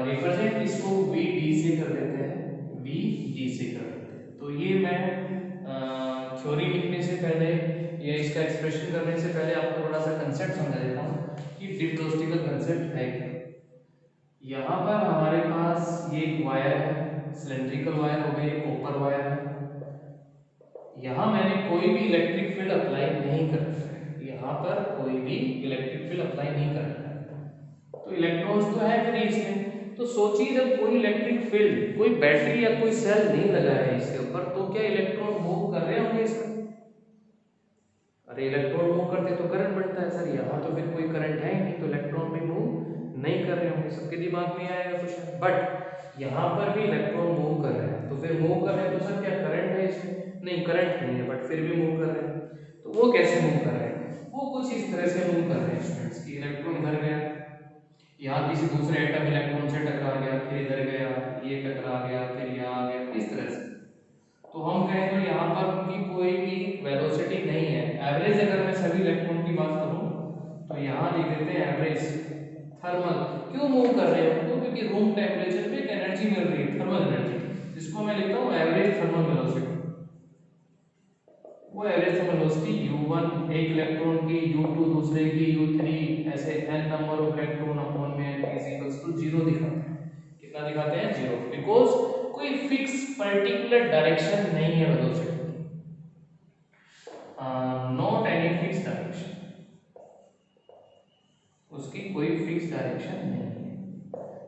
रिप्रेजेंट इसको वी डी से कर देते हैं, वी डी से कर देते हैं। तो ये मैं थ्योरी लिखने से पहले या इसका एक्सप्रेशन करने से पहले आपको थोड़ा सा कंसेप्ट समझा देता हूँ कि ड्रिफ्ट वेलोसिटी का कंसेप्ट है क्या। यहाँ पर हमारे पास ये एक वायर है, सिलेंड्रिकल वायर हो गई, कॉपर वायर है। यहाँ मैंने कोई भी इलेक्ट्रिक फील्ड अप्लाई नहीं कर रहा है, यहाँ पर कोई भी इलेक्ट्रिक फील्ड अप्लाई नहीं कर रहा है, तो इलेक्ट्रॉन्स तो है फ्री इसमें। तो सोचिए जब कोई इलेक्ट्रिक फील्ड, कोई बैटरी या कोई सेल नहीं लगा है इसके ऊपर, तो क्या इलेक्ट्रॉन मूव कर रहे होंगे इसमें? अरे इलेक्ट्रॉन मूव करते तो करंट बनता है सर, यहाँ तो फिर कोई करंट है ही नहीं, तो इलेक्ट्रॉन भी मूव नहीं कर रहे होंगे, सबके दिमाग में आएगा क्वेश्चन। बट यहाँ पर भी इलेक्ट्रॉन मूव कर रहे हैं, तो फिर मूव कर रहे हैं तो सर क्या करंट है इसमें? नहीं, करंट नहीं है, बट फिर भी मूव कर रहे हैं। तो वो कैसे मूव कर रहे हैं? वो कुछ इस तरह से मूव कर रहे हैं स्टूडेंट्स की, इलेक्ट्रॉन इधर गया, यहाँ किसी दूसरे एटम इलेक्ट्रॉन से टकरा गया, फिर इधर गया, ये टकरा गया, फिर यहाँ आ गया, इस तरह से। तो हम कहें तो यहाँ पर उनकी कोई भी वेलोसिटी नहीं है। एवरेज अगर मैं सभी इलेक्ट्रॉन की बात करूँ तो यहाँ लिख देते हैं एवरेज थर्मल। क्यों मूव कर रहे हैं उनको? क्योंकि रूम टेम्परेचर पे एक एनर्जी मिल रही है, थर्मल एनर्जी, जिसको मैं लिखता हूँ एवरेज थर्मल वेलोसिटी। वो एवरेज थर्मल वेलोसिटी u1 एक इलेक्ट्रॉन की, u2 दूसरे की, u3 ऐसे n number of electron upon में इज इक्वल्स टू 0 दिखाते हैं। कितना दिखाते हैं? 0, बिकॉज कोई फिक्स पर्टिकुलर डायरेक्शन नहीं है वेलोसिटी की, नॉट एनी फिक्स डायरेक्शन, उसकी कोई फिक्स डायरेक्शन नहीं है।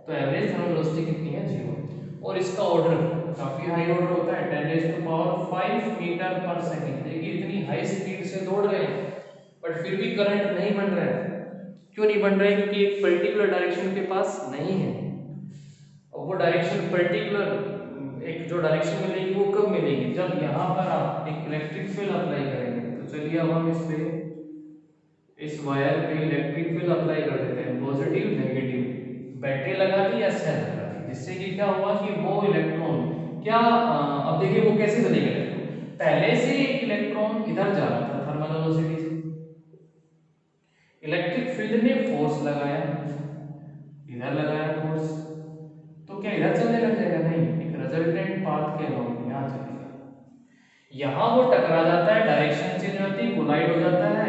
तो एवरेज थर्मल वेलोसिटी कितनी है? 0। और इसका ऑर्डर काफी हाई ऑर्डर होता है, 10⁻⁵ मीटर पर सेकंड। देखिए इतनी हाई स्पीड से दौड़ रहे हैं बट फिर भी करंट नहीं बन रहा है। क्यों नहीं बन रहा है? क्योंकि एक पर्टिकुलर डायरेक्शन के पास नहीं है, और वो डायरेक्शन पर्टिकुलर, एक जो डायरेक्शन मिलेगी वो कब मिलेगी? जब यहाँ पर आप एक इलेक्ट्रिक फील्ड अप्लाई करेंगे। तो चलिए अब हम इस पे, इस वायर पे इलेक्ट्रिक फील्ड अप्लाई कर देते हैं, पॉजिटिव नेगेटिव, बैटरी लगा दी या सेल लगा दी, जिससे कि क्या हुआ कि वो इलेक्ट्रॉन क्या, अब देखिए वो कैसे चलेगा इलेक्ट्रॉन। पहले से एक इलेक्ट्रॉन इधर जा रहा था थर्मल वेलोसिटी से, इलेक्ट्रिक फील्ड ने फोर्स लगाया, इधर लगाया फोर्स, तो क्या इधर चलने लग जाएगा? नहीं, एक रिजल्टेंट पाथ के अलोंग यहाँ चलेगा। यहाँ वो टकरा जाता है, डायरेक्शन चेंज होती है, कोलाइड हो जाता है,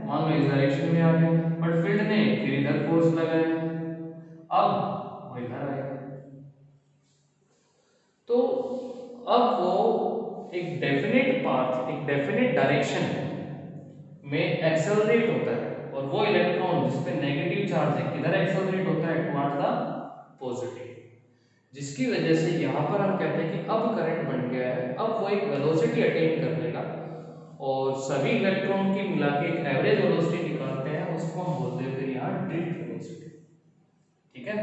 मान लो इस डायरेक्शन में आ गया, बट फील्ड ने फिर इधर फोर्स लगाया, अब वो इधर आएगा। तो अब वो एक डेफिनेट पाथ, एक डेफिनेट डायरेक्शन में एक्सेलरेट होता है, और वो इलेक्ट्रॉन जिस पे नेगेटिव चार्ज है किधर एक्सेलरेट होता है, टुवर्ड्स द पॉजिटिव, जिसकी वजह से यहाँ पर हम कहते हैं कि अब करंट बन गया है, अब वो एक वेलोसिटी अटेन कर लेगा, और सभी इलेक्ट्रॉन की मिला के एक एवरेज वेलोसिटी निकालते हैं, उसको हम बोलते हैं फिर यहाँ ड्रिफ्ट वेलोसिटी। ठीक है,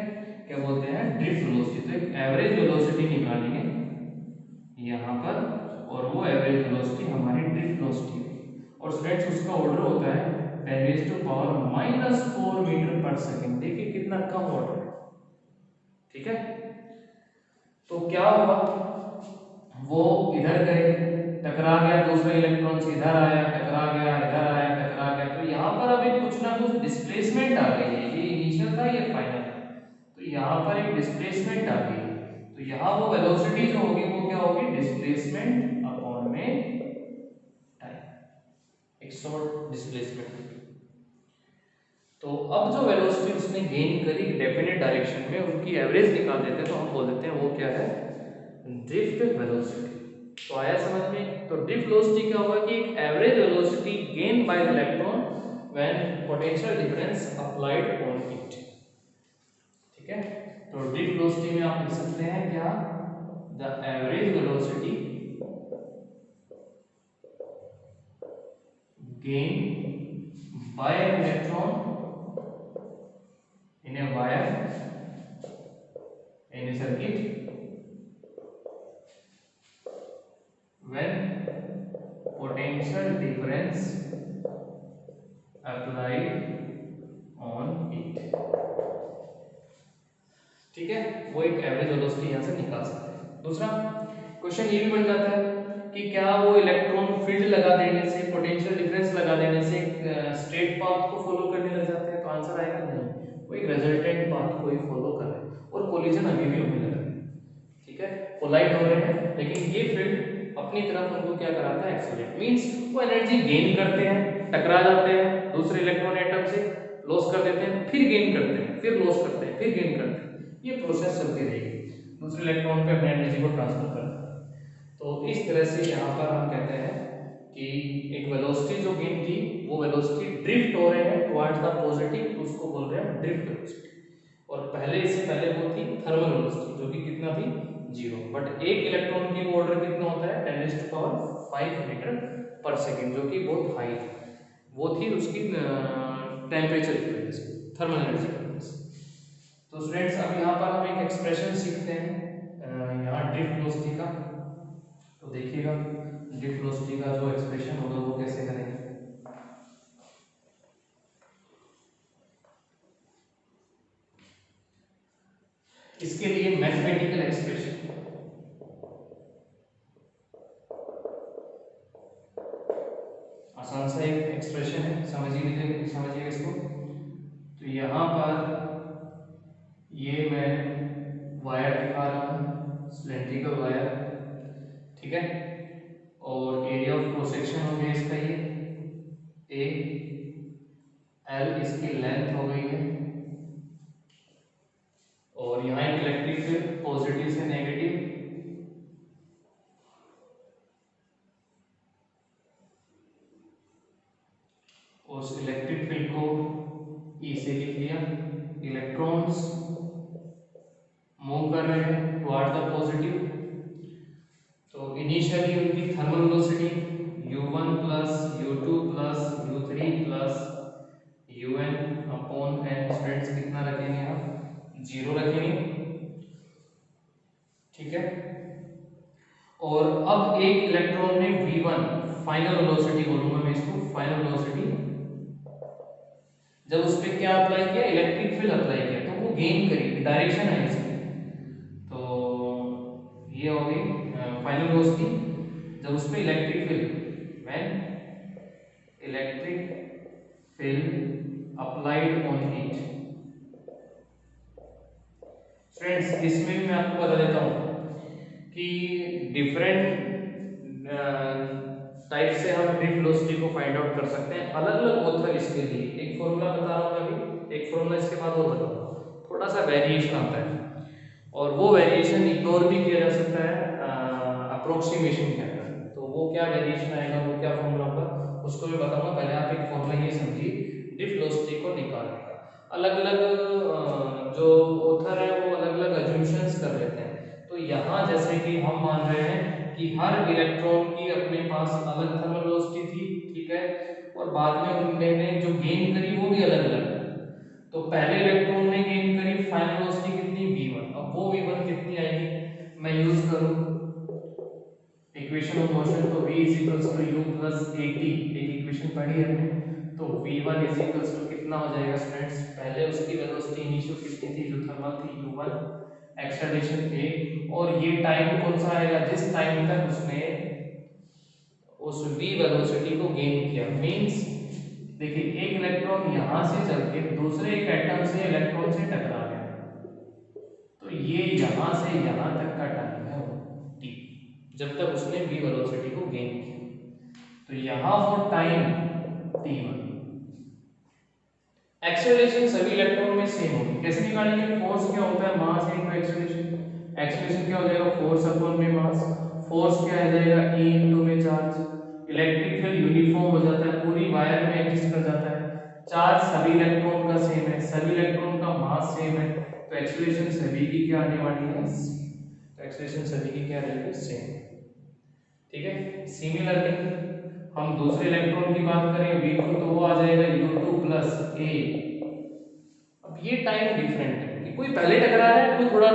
क्या बोलते हैं, ड्रिफ्ट वेलोसिटी। तो एक एवरेज वेलोसिटी निकालेंगे यहाँ पर, और वो एवरेज वेलोसिटी हमारी ड्रिफ्ट वेलोसिटी है, और स्टूडेंट्स उसका ऑर्डर होता है 10⁻⁻⁴ मीटर पर सेकेंड। देखिए कितना कम ऑर्डर है। ठीक है, तो क्या हुआ, वो इधर गए, टकरा गया, दूसरा इलेक्ट्रॉन इधर आया, टकरा गया, इधर आया, टकरा गया, तो यहाँ पर अभी कुछ ना कुछ डिस्प्लेसमेंट आ गई है। ये इनिशियल था, ये फाइनल है, तो यहाँ पर एक डिस्प्लेसमेंट आ गई है, तो यहाँ वो वेलोसिटी जो होगी वो क्या होगी, डिस्प्लेसमेंट अपॉन में टाइम, एक शॉर्ट डिस्प्लेसमेंट। तो अब जो वेलोसिटी उसने गेन करी डेफिनेट डायरेक्शन में, उनकी एवरेज निकाल देते हैं, तो हम बोल देते हैं वो क्या है, ड्रिफ्ट वेलोसिटी। तो आया समझ में। तो ड्रिफ्ट वेलोसिटी क्या होगा कि एक average velocity gain by the electron when potential difference applied on it. ठीक है, तो ड्रिफ्ट वेलोसिटी में आप लिख सकते हैं क्या, the average velocity gain by an electron in a wire in a circuit when potential difference applied on it। ठीक है, वो एक एवरेज वेलोसिटी यहां से निकाल सकते हैं। दूसरा क्वेश्चन ये भी बन जाता है कि क्या वो इलेक्ट्रॉन फील्ड लगा देने से, पोटेंशियल डिफरेंस लगा देने से स्ट्रेट पाथ को फॉलो करने लग जाते हैं, तो आंसर आएगा नहीं, वो एक रिजल्टेंट पाथ को ही फॉलो कर रहे हैं, और कोलिजन अभी भी होने लगा है। ठीक है, कोलाइड हो रहे हैं, लेकिन ये फील्ड अपनी तरफ उनको क्या कराता है, एक्सेलरेट, मींस वो एनर्जी गेन करते हैं, टकरा जाते हैं दूसरे इलेक्ट्रॉन एटम से, लॉस कर देते हैं, फिर गेन करते हैं, फिर लॉस करते हैं, फिर गेन करते हैं, ये प्रोसेस चलती रहेगी, दूसरे इलेक्ट्रॉन पे अपनी एनर्जी को ट्रांसफर करना है। तो इस तरह से यहाँ पर हम कहते हैं कि एक वेलोसिटी जो गेन की, वो वेलोसिटी ड्रिफ्ट हो रहे हैं टुवर्ड्स द पॉजिटिव, तो उसको बोल रहे हैं ड्रिफ्ट वेलोसिटी। और पहले, इससे पहले वो थी थर्मल वेलोसिटी, जो कि कितना थी, 0, बट एक इलेक्ट्रॉन की वो ऑर्डर कितना होता है, 10⁻⁵ मीटर पर सेकेंड, जो कि बहुत हाई थी, वो थी उसकी टेम्परेचर की वजह से, थर्मल एनर्जी की वजह से। तो स्टूडेंट्स अब यहाँ पर हम एक एक्सप्रेशन सीखते हैं यहाँ ड्रिफ्ट वेलोसिटी का। तो देखिएगा ड्रिफ्ट वेलोसिटी का जो एक्सप्रेशन होगा वो कैसे करेंगे। इसके लिए मैथमेटिकल एक्सप्रेशन, आसान सा एक एक्सप्रेशन है, समझिए इसको। तो यहाँ पर ये मैं वायर दिखा रहा हूँ, सिलेंड्रिकल वायर, ठीक है, और एरिया ऑफ क्रॉस सेक्शन हो गया इसका ये ए, एल इसकी लेंथ हो गई है, और यहाँ एक इलेक्ट्रिक फील्ड पॉजिटिव से नेगेटिव, उस इलेक्ट्रिक फील्ड को ई से लिख लिया। इलेक्ट्रॉन्स मूव कर रहे हैं टुवर्ड्स द पॉजिटिव, तो इनिशियली उनकी thermal velocity u1 plus u2 plus u3 plus un upon n, students कितना रखेंगे आप, 0 रखेंगे। ठीक है, और अब एक इलेक्ट्रॉन ने v1 फाइनल वेलोसिटी बोलूंगा मैं इसको, फाइनल वेलोसिटी, जब उस पर क्या अप्लाई किया, इलेक्ट्रिक फील्ड अप्लाई किया, तो वो गेन करेगी, डायरेक्शन है इसकी, तो ये हो गई फाइनल वेलोसिटी। जब उस पर electric field, when electric field applied on it, friends इसमें भी मैं आपको बता देता हूँ कि डिफरेंट टाइप से हम ड्रिफ्ट वेलोसिटी को फाइंड आउट कर सकते हैं अलग अलग ऑथर इसके लिए। एक फॉर्मूला बता रहा हूँ मैं अभी, एक फॉर्मूला इसके बाद और बताऊंगा, थोड़ा सा वेरिएशन आता है और वो वेरिएशन इग्नोर भी किया जा सकता है अप्रोक्सीमेशन के अंदर। तो वो क्या वेरिएशन आएगा, वो क्या फॉर्मूला होगा, उसको भी बताऊंगा। पहले आप एक फॉर्मूला ये समझिए ड्रिफ्ट वेलोसिटी को निकालने का। अलग अलग जो ऑथर है वो अलग अलग अजम्पशंस कर लेते हैं। तो यहाँ जैसे कि हम मान रहे हैं कि हर इलेक्ट्रॉन की अपने पास अलग थर्मल वेलोसिटी थी, ठीक है, और बाद में उन्होंने जो गेन करी वो भी अलग अलग। तो पहले इलेक्ट्रॉन ने गेन करी फाइनल वेलोसिटी कितनी v1, अब वो v1 कितनी आएगी, मैं यूज करूं इक्वेशन ऑफ मोशन, तो v is equals to u plus at, एक इक्वेशन पढ़ी है हमने। तो v1 इज इक्वल्स टू कितना हो जाएगा स्टूडेंट्स, पहले उसकी वेलोसिटी इनिशियल कितनी थी जो थर्मल थी u1, एक्सेलरेशन a, और ये टाइम कौन सा आएगा जिस टाइम तक उसने उस v वेलोसिटी को गेन किया। मींस देखिए एक इलेक्ट्रॉन यहां से चल के दूसरे एक एटम से इलेक्ट्रॉन से टकरा गया, तो ये यहां से यहां तक का टाइम है t, जब तक उसने v वेलोसिटी को गेन किया। तो यहां वो टाइम t1। एक्सेलरेशन सभी इलेक्ट्रॉन में सेम होगी, कैसे निकालेंगे, फोर्स क्या होता है, मास इनटू एक्सेलरेशन। एक्सेलरेशन क्या हो जाएगा, फोर्स अपॉन में मास, फोर्स क्या आ जाएगा e इनटू में चार्ज। इलेक्ट्रिक फील्ड यूनिफॉर्म हो जाता है, पूरी वायर में एग्जिस्ट कर जाता है। चार्ज सभी इलेक्ट्रॉन का सेम है, सभी इलेक्ट्रॉन का मास सेम है, तो एक्सेलरेशन सभी की क्या आने वाली है, तो एक्सेलरेशन सभी की क्या रहेगी, सेम। ठीक है, सिमिलरली हम दूसरे इलेक्ट्रॉन की बात करें v2, तो वो आ जाएगा u2 प्लस a। अब ये टाइम डिफरेंट है कि कोई पहले टकरा रहा है, कोई थोड़ा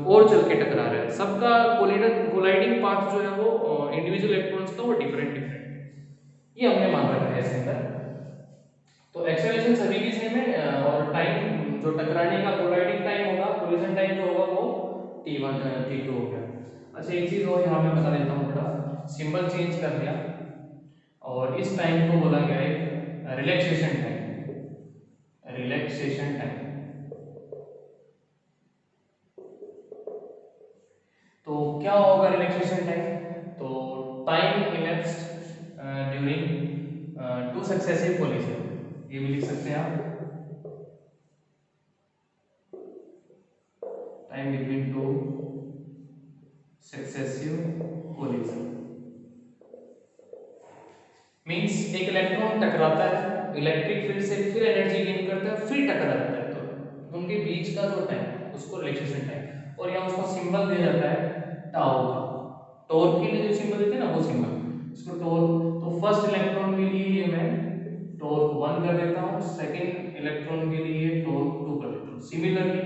और चल के टकरा रहा है, सबका कोलाइडिंग पाथ जो है वो इंडिविजुअल इलेक्ट्रॉन्स का वो डिफरेंट डिफरेंट है, ये हमने मान रखा है इसके अंदर। तो एक्सेलरेशन सभी की सेम है और टाइम जो टकराने का कोलाइडिंग टाइम होगा, कोलिजन टाइम जो होगा वो t1 t2 हो गया। अच्छा एक चीज और यहाँ मैं बता देता हूँ, थोड़ा सिंबल चेंज कर दिया और इस टाइम को बोला गया है रिलैक्सेशन टाइम, रिलैक्सेशन टाइम। तो क्या होगा रिलैक्सेशन टाइम, तो time elapsed during two successive collision, ये भी लिख सकते हैं आप, time between two successive collision. Means एक इलेक्ट्रॉन टकराता है इलेक्ट्रिक फील्ड से, फिर एनर्जी गेन करता है, फिर टकराता है, तो उनके बीच का जो टाइम उसको रिलैक्सेशन टाइम, और यहाँ उसका सिंबल दिया जाता है टाउ का। टॉर्क के लिए जो सिंबल देते हैं ना वो सिंबल, इसको टॉर्क, तो फर्स्ट इलेक्ट्रॉन के लिए ये मैं टॉर्क 1 कर देता हूँ, सेकंड इलेक्ट्रॉन के लिए टॉर्क 2 कर देता हूँ। सिमिलरली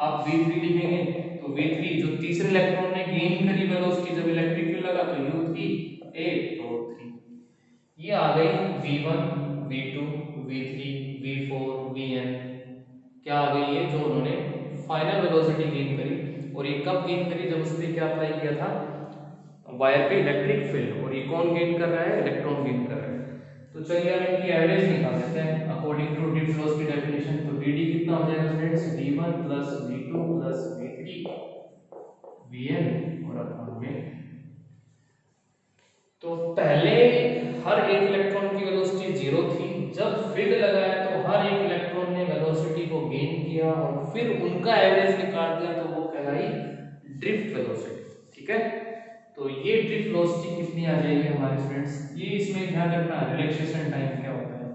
आप v3 लिखेंगे तो v3 जो तीसरे इलेक्ट्रॉन ने गेन करी वेलोसिटी जब इलेक्ट्रिक फील्ड लगा, तो u3 8 टॉर्क 3। ये आ गई v1 v2 v3 v4 vn, क्या आ गई है जो उन्होंने फाइनल वेलोसिटी गेन करी, और ये कब गेन करी, जब उसने क्या अप्लाई किया था वायर पे इलेक्ट्रिक फील्ड, और ये कौन गेन कर रहा है, इलेक्ट्रॉन गेन कर रहा है। तो चलिए हम इनकी एवरेज निकाल लेते हैं according to drift velocity definition. तो dd कितना हो जाएगा students, v1 plus v2 plus v3 vn और अपॉन में। तो पहले हर एक इलेक्ट्रॉन की वेलोसिटी 0 थी, जब फील्ड लगाया तो हर एक इलेक्ट्रॉन ने वेलोसिटी को गेन किया और फिर उनका एवरेज निकाल दिया, तो वो कहलाई ड्रिफ्ट वेलोसिटी। ठीक है, तो ये ड्रिफ्ट वेलोसिटी कितनी आ जाएगी हमारे स्टूडेंट्स, ये इसमें ध्यान रखना, रिलैक्सेशन टाइम क्या होता है,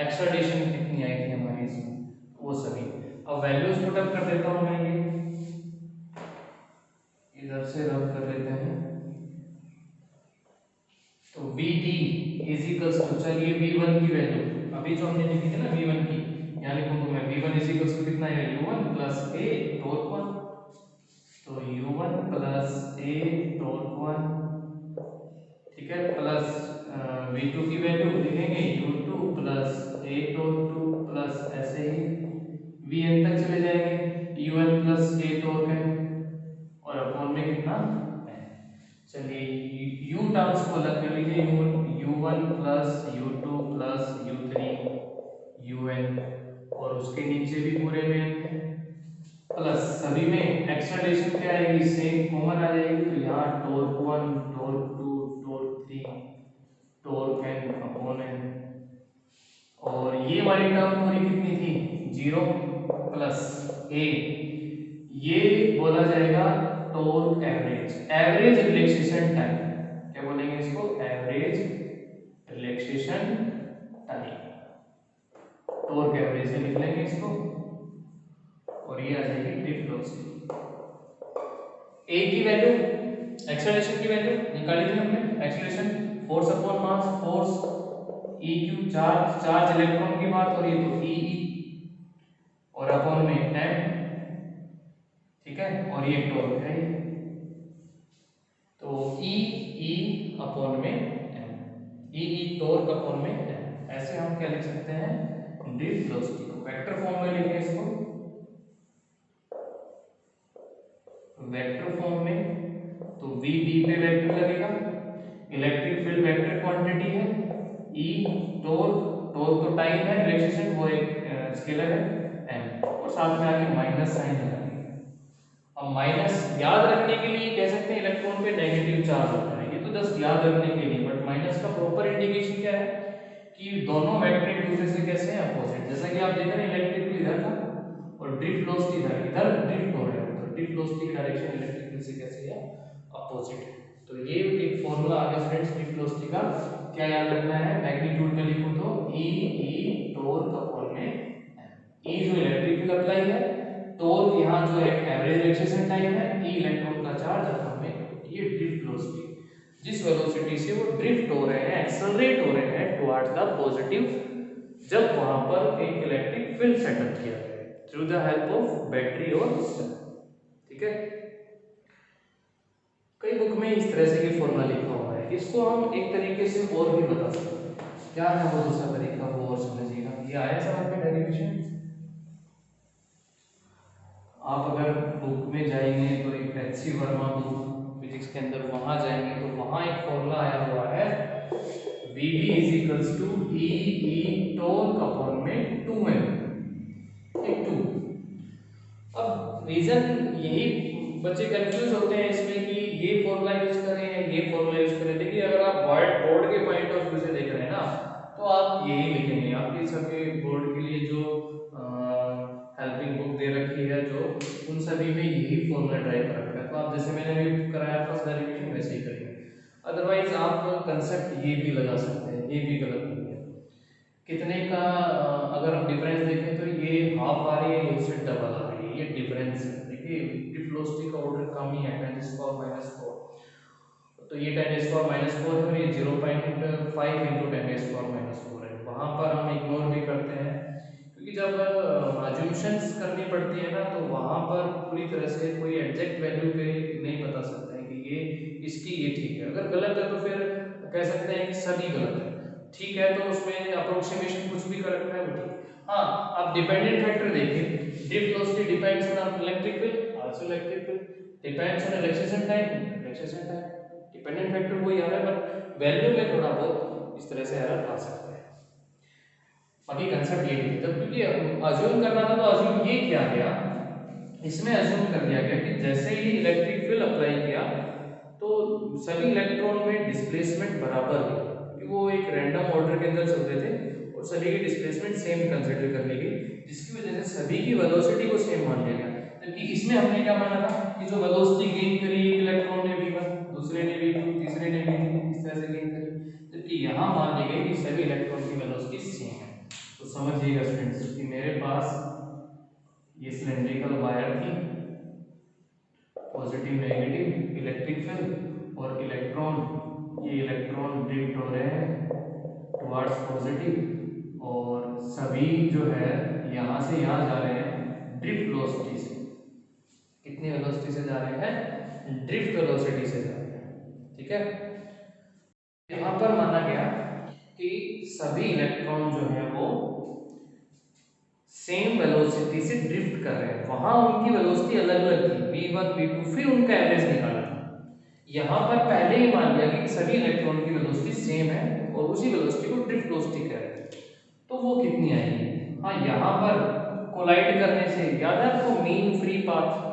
एक्सेलरेशन कितनी आएगी हमारी इसमें, वो सभी। अब वैल्यूज पुट अप कर देता हूं मैं, ये इधर से रब कर लेते हैं। तो Vt इज इक्वल्स टू, चलिए V1 की वैल्यू अभी जो हमने लिखी थी ना V1 की, यहाँ लिखूं तो मैं V1 इज इक्वल्स टू कितना है, U1 प्लस A टॉर्क 1, तो U1 प्लस A टॉर्क 1, ठीक है, प्लस V2 की वैल्यू लिखेंगे U2 plus A torque 2 plus ऐसे ही Vn तक चले जाएंगे, Un plus A torque n और अपॉन में कितना, चलिए u टर्म्स को अलग कर लीजिए, u1 plus u2 plus u3 un, और उसके नीचे भी पूरे में n है, प्लस सभी में एक्सलेरेशन क्या आएगी, सेम कॉमन आ जाएगी। तो यहाँ torque 1 torque 2 torque 3 torque n upon n, और ये वाली टर्म पूरी कितनी थी, 0 प्लस a, ये बोला जाएगा torque average, average relaxation time. क्या बोलेंगे इसको, average relaxation time, torque average से लिख लेंगे इसको, और ये आ जाएगी ड्रिफ्ट वेलोसिटी। ए की वैल्यू, एक्सेलरेशन की वैल्यू निकाली थी हमने, acceleration force upon mass, force E Q, charge, charge electron की बात हो रही है तो ई ई, और अपॉन में एम, ठीक है, और ये टॉर्क है, तो ई ई अपॉन में एम, ई ई टॉर्क अपॉन में एम। ऐसे हम क्या लिख सकते हैं, ड्रिफ्ट वेलोसिटी को वेक्टर फॉर्म में लिखें इसको, वेक्टर फॉर्म में, तो v d पे वेक्टर लगेगा, इलेक्ट्रिक फील्ड वेक्टर क्वांटिटी है, e टॉर्क, टॉर्क तो टाइम है, रिलैक्सेशन वो एक स्केलर है m, और साथ में आके माइनस साइन लगाएंगे। अब माइनस याद रखने के लिए कह सकते हैं इलेक्ट्रॉन पे नेगेटिव चार्ज होता है, ये तो जस्ट याद रखने के लिए, बट माइनस का प्रॉपर इंडिकेशन क्या है कि दोनों वेक्टर एक दूसरे से कैसे हैं, अपोजिट। जैसा कि आप देख रहे हैं इलेक्ट्रिक फील्ड इधर था और ड्रिफ्ट वेलोसिटी इधर ड्रिफ्ट हो रहा है, तो ड्रिफ्ट वेलोसिटी की डायरेक्शन इलेक्ट्रिक फील्ड से कैसे है, अपोजिट है। तो ये एक फॉर्मूला आ गया फ्रेंड्स ड्रिफ्ट वेलोसिटी का। क्या याद रखना है, मैग्नीट्यूड में लिखूं तो e e टॉर्क अपॉन में e जो इलेक्ट्रिक फील्ड अप्लाई है, टॉर्क यहाँ जो है एवरेज रिलैक्सेशन टाइम है, e इलेक्ट्रॉन का चार्ज अपॉन में ये ड्रिफ्ट वेलोसिटी, जिस वेलोसिटी से वो ड्रिफ्ट हो रहे हैं, एक्सेलरेट हो रहे हैं टुवर्ड्स द पॉजिटिव, जब वहां पर एक इलेक्ट्रिक फील्ड सेटअप किया गया है through the help of battery और सेल, ठीक है। कई बुक में इस तरह से ये फॉर्मूला लिखा हुआ है, इसको हम एक तरीके से और भी बता सकते हैं। क्या है वो दूसरा तरीका, वो और समझिएगा। ये आया समझ में डेरिवेशन? आप अगर बुक में जाएंगे तो एक एच.सी. वर्मा बुक फिजिक्स के अंदर वहां जाएंगे तो वहां एक फॉर्मूला आया हुआ है, Vd is equals to e e torque upon में 2m, ठीक 2। अब रीजन यही बच्चे कंफ्यूज होते हैं इसमें कि ये फॉर्मूला यूज करें या ये फॉर्मूला यूज करें। देखिए अगर आप बोर्ड के पॉइंट ऑफ व्यू से देख रहे हैं ना, तो आप यही लिखेंगे, आपके सबके बोर्ड के लिए जो हेल्पिंग बुक दे रखी है जो, उन सभी में यही फॉर्मूला ड्राइव कर रखा है, तो आप जैसे मैंने अभी कराया फर्स्ट डेरिवेशन वैसे ही करेंगे। अदरवाइज आप कंसेप्ट ये भी लगा सकते हैं, ये भी गलत नहीं है। कितने का अगर हम डिफरेंस देखें तो ये हाफ आ रही है, इससे डबल आ रही है, ये डिफरेंस है। देखिए ड्रिफ्ट वेलोसिटी का ऑर्डर कम ही है, 10⁻⁻⁴, तो ये 10⁻⁻⁴ है और ये 0.5 इंटू 10⁻⁻⁴ है। वहां पर हम इग्नोर भी करते हैं क्योंकि जब अज्यूमशंस करनी पड़ती है ना, तो वहां पर पूरी तरह से कोई एग्जैक्ट वैल्यू पे नहीं बता सकते हैं कि ये इसकी ये ठीक है। अगर गलत है तो फिर कह सकते हैं कि सभी गलत है, ठीक है तो उसमें अप्रोक्सीमेशन कुछ भी करेक्ट है वो ठीक। हाँ, अब डिपेंडेंट फैक्टर देखिए, drift velocity depends on electric field, also electric field depends on relaxation time, relaxation time. Dependent factor वही आ रहा है, बट वैल्यू में थोड़ा बहुत इस तरह से एरर आ सकता है। बाकी कंसेप्ट ये नहीं, जब क्योंकि अज्यूम करना था तो अज्यूम ये किया गया, इसमें अज्यूम कर दिया गया कि जैसे ही इलेक्ट्रिक फील्ड अप्लाई किया तो सभी इलेक्ट्रॉन में डिस्प्लेसमेंट बराबर है, क्योंकि वो एक रैंडम ऑर्डर के अंदर चल रहे थे और सभी की डिस्प्लेसमेंट सेम कंसीडर कर ली गई, जिसकी वजह से सभी की वेलोसिटी को सेम मान लिया गया। जबकि इसमें हमने क्या माना था कि जो वेलोसिटी गेन करी एक इलेक्ट्रॉन ने v1, दूसरे ने v2, तीसरे ने v3, इस तरह से गेन करी, जबकि यहाँ मान ली गई कि सभी इलेक्ट्रॉन की वेलोसिटी सेम है। तो समझिएगा स्टूडेंट्स कि मेरे पास ये सिलेंड्रिकल वायर थी, पॉजिटिव नेगेटिव इलेक्ट्रिक फील्ड, और इलेक्ट्रॉन, ये इलेक्ट्रॉन ड्रिफ्ट हो रहे हैं टुवर्ड्स पॉजिटिव, और सभी जो है यहाँ से यहाँ जा रहे हैं ड्रिफ्ट वेलोसिटी से। कितनी वेलोसिटी से जा रहे हैं, ड्रिफ्ट वेलोसिटी से जा रहे हैं, ठीक है। यहाँ पर माना गया कि सभी इलेक्ट्रॉन जो है वो सेम वेलोसिटी से ड्रिफ्ट कर रहे हैं, वहां उनकी वेलोसिटी अलग अलग थी v1 v2, फिर उनका एवरेज निकाला था। यहाँ पर पहले ही मान लिया कि सभी इलेक्ट्रॉन की वेलोसिटी सेम है और उसी वेलोसिटी को ड्रिफ्ट वेलोसिटी कह रहे हैं, तो वो कितनी आएगी। हाँ, यहाँ पर कोलाइड करने से, याद है आपको मीन फ्री पाथ,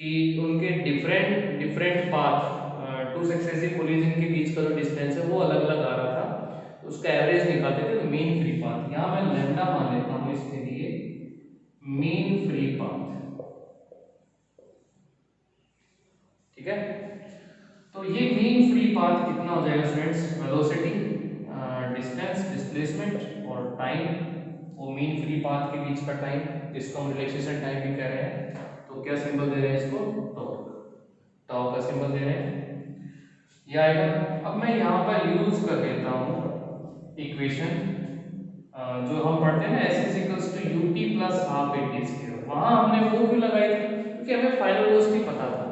कि उनके different different path two successive collision के बीच का जो डिस्टेंस है वो अलग अलग आ रहा था, तो उसका एवरेज निकालते थे तो मीन फ्री पाथ। यहाँ मैं लैम्डा मान लेता हूँ इसके लिए मीन फ्री पाथ, ठीक है। तो ये मीन फ्री पाथ कितना हो जाएगा स्टूडेंट्स, वेलोसिटी, डिस्टेंस, डिस्प्लेसमेंट और टाइम, वो मीन फ्री पाथ के बीच का टाइम जिसको हम रिलैक्सेशन टाइम भी कह रहे हैं, तो क्या सिंबल दे रहे हैं इसको, टॉर्क, टाउ का सिंबल दे रहे हैं, ये आएगा। अब मैं यहाँ पर यूज कर देता हूँ इक्वेशन जो हम पढ़ते हैं ना, s is equals to ut plus half at square, वहाँ हमने वो क्यों लगाई थी, क्योंकि हमें फाइनल वेलोसिटी पता था,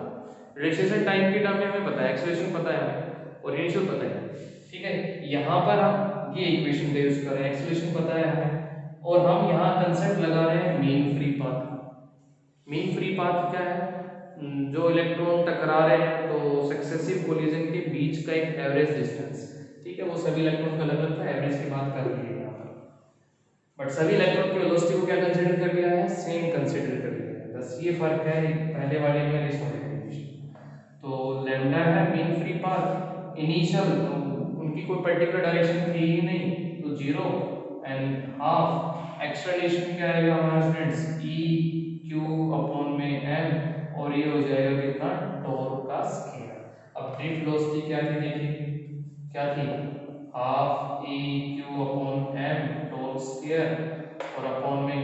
रिलैक्सेशन टाइम के टर्म में हमें पता है, एक्सेलरेशन पता है हमें और इनिशियल पता है, ठीक है। यहाँ पर हम ये इक्वेशन का यूज कर रहे हैं, एक्सेलरेशन पता है हमें और हम यहाँ कंसेप्ट लगा रहे हैं mean free path. Mean free path क्या है, जो इलेक्ट्रॉन टकरा रहे हैं तो सक्सेसिव कोलिजन के बीच का एक एवरेज डिस्टेंस, ठीक है, वो सभी इलेक्ट्रॉन का अलग अलग था, एवरेज की बात कर रही है यहाँ पर, बट सभी इलेक्ट्रॉन की वेलोसिटी को क्या कंसीडर कर लिया है, सेम कंसीडर कर लिया है, बस ये फर्क है पहले वाले में इस वाले में। तो लैम्डा है मीन फ्री पाथ, इनिशियल उनकी कोई पर्टिकुलर डायरेक्शन थी ही नहीं, तो जीरो, एंड हाफ एक्सलेरेशन क्या आएगा हमारा स्टूडेंट्स, ई क्यू अपॉन में एम, और ये हो जाएगा कितना, टॉर्क का स्क्वायर। अब ड्रिफ्ट वेलोसिटी क्या थी, देखिए क्या थी, half e q upon m torque square, और अपॉन में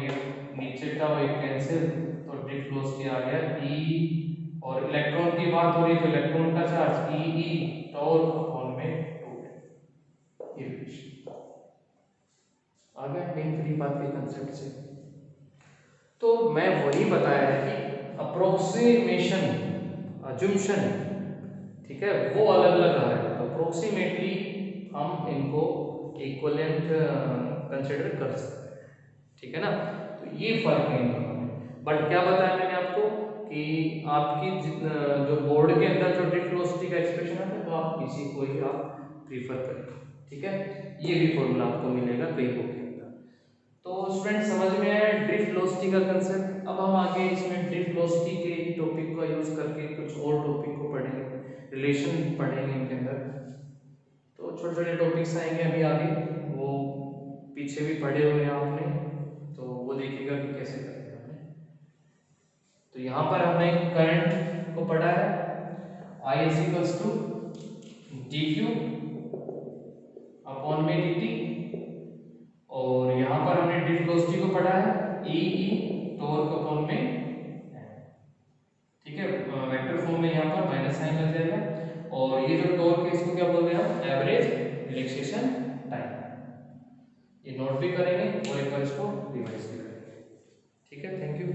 नीचे का वो कैंसिल, तो ड्रिफ्ट वेलोसिटी आ गया ई, और इलेक्ट्रॉन की बात हो रही है तो इलेक्ट्रॉन का चार्ज ई टॉर्क अपॉन में 2, ये आ गया मेन फ्री पाथ के कंसेप्ट से। तो मैं वही बताया है कि अप्रोक्सीमेशन, अजम्पशन, ठीक है, वो अलग अलग आ रहे हैं, तो अप्रोक्सीमेटली हम इनको इक्विवेलेंट कंसिडर कर सकते हैं, ठीक है ना। तो ये फर्क है इन दोनों में, बट क्या बताया मैंने आपको कि आपकी जो बोर्ड के अंदर जो ड्रिफ्ट वेलोसिटी का एक्सप्रेशन है तो आप इसी को ही आप प्रीफर करें, ठीक है। ये भी फॉर्मूला आपको मिलेगा कई बुक के अंदर। तो स्टूडेंट समझ में आया ड्रिफ्ट वेलोसिटी का कंसेप्ट। अब हम आगे इसमें ड्रिफ्ट वेलोसिटी के टॉपिक का यूज करके कुछ और टॉपिक को पढ़ेंगे, रिलेशन पढ़ेंगे इनके अंदर। तो छोटे छोटे टॉपिक्स आएंगे अभी आगे, वो पीछे भी पढ़े हुए हैं आपने, तो वो देखिएगा कि कैसे करते हैं हमने। तो यहाँ पर हमने करंट को पढ़ा है, I is equals to dq upon में dt, और यहाँ पर हमने ड्रिफ्ट वेलोसिटी को पढ़ा है e टॉर्क अपॉन में, ठीक है, वेक्टर फॉर्म में यहाँ पर माइनस साइन लग जाएगा, और ये जो टॉर्क है इसको क्या बोल रहे हैं हम, एवरेज रिलैक्सेशन टाइम। ये नोट भी करेंगे और एक बार इसको रिवाइज भी करेंगे, ठीक है। Thank you.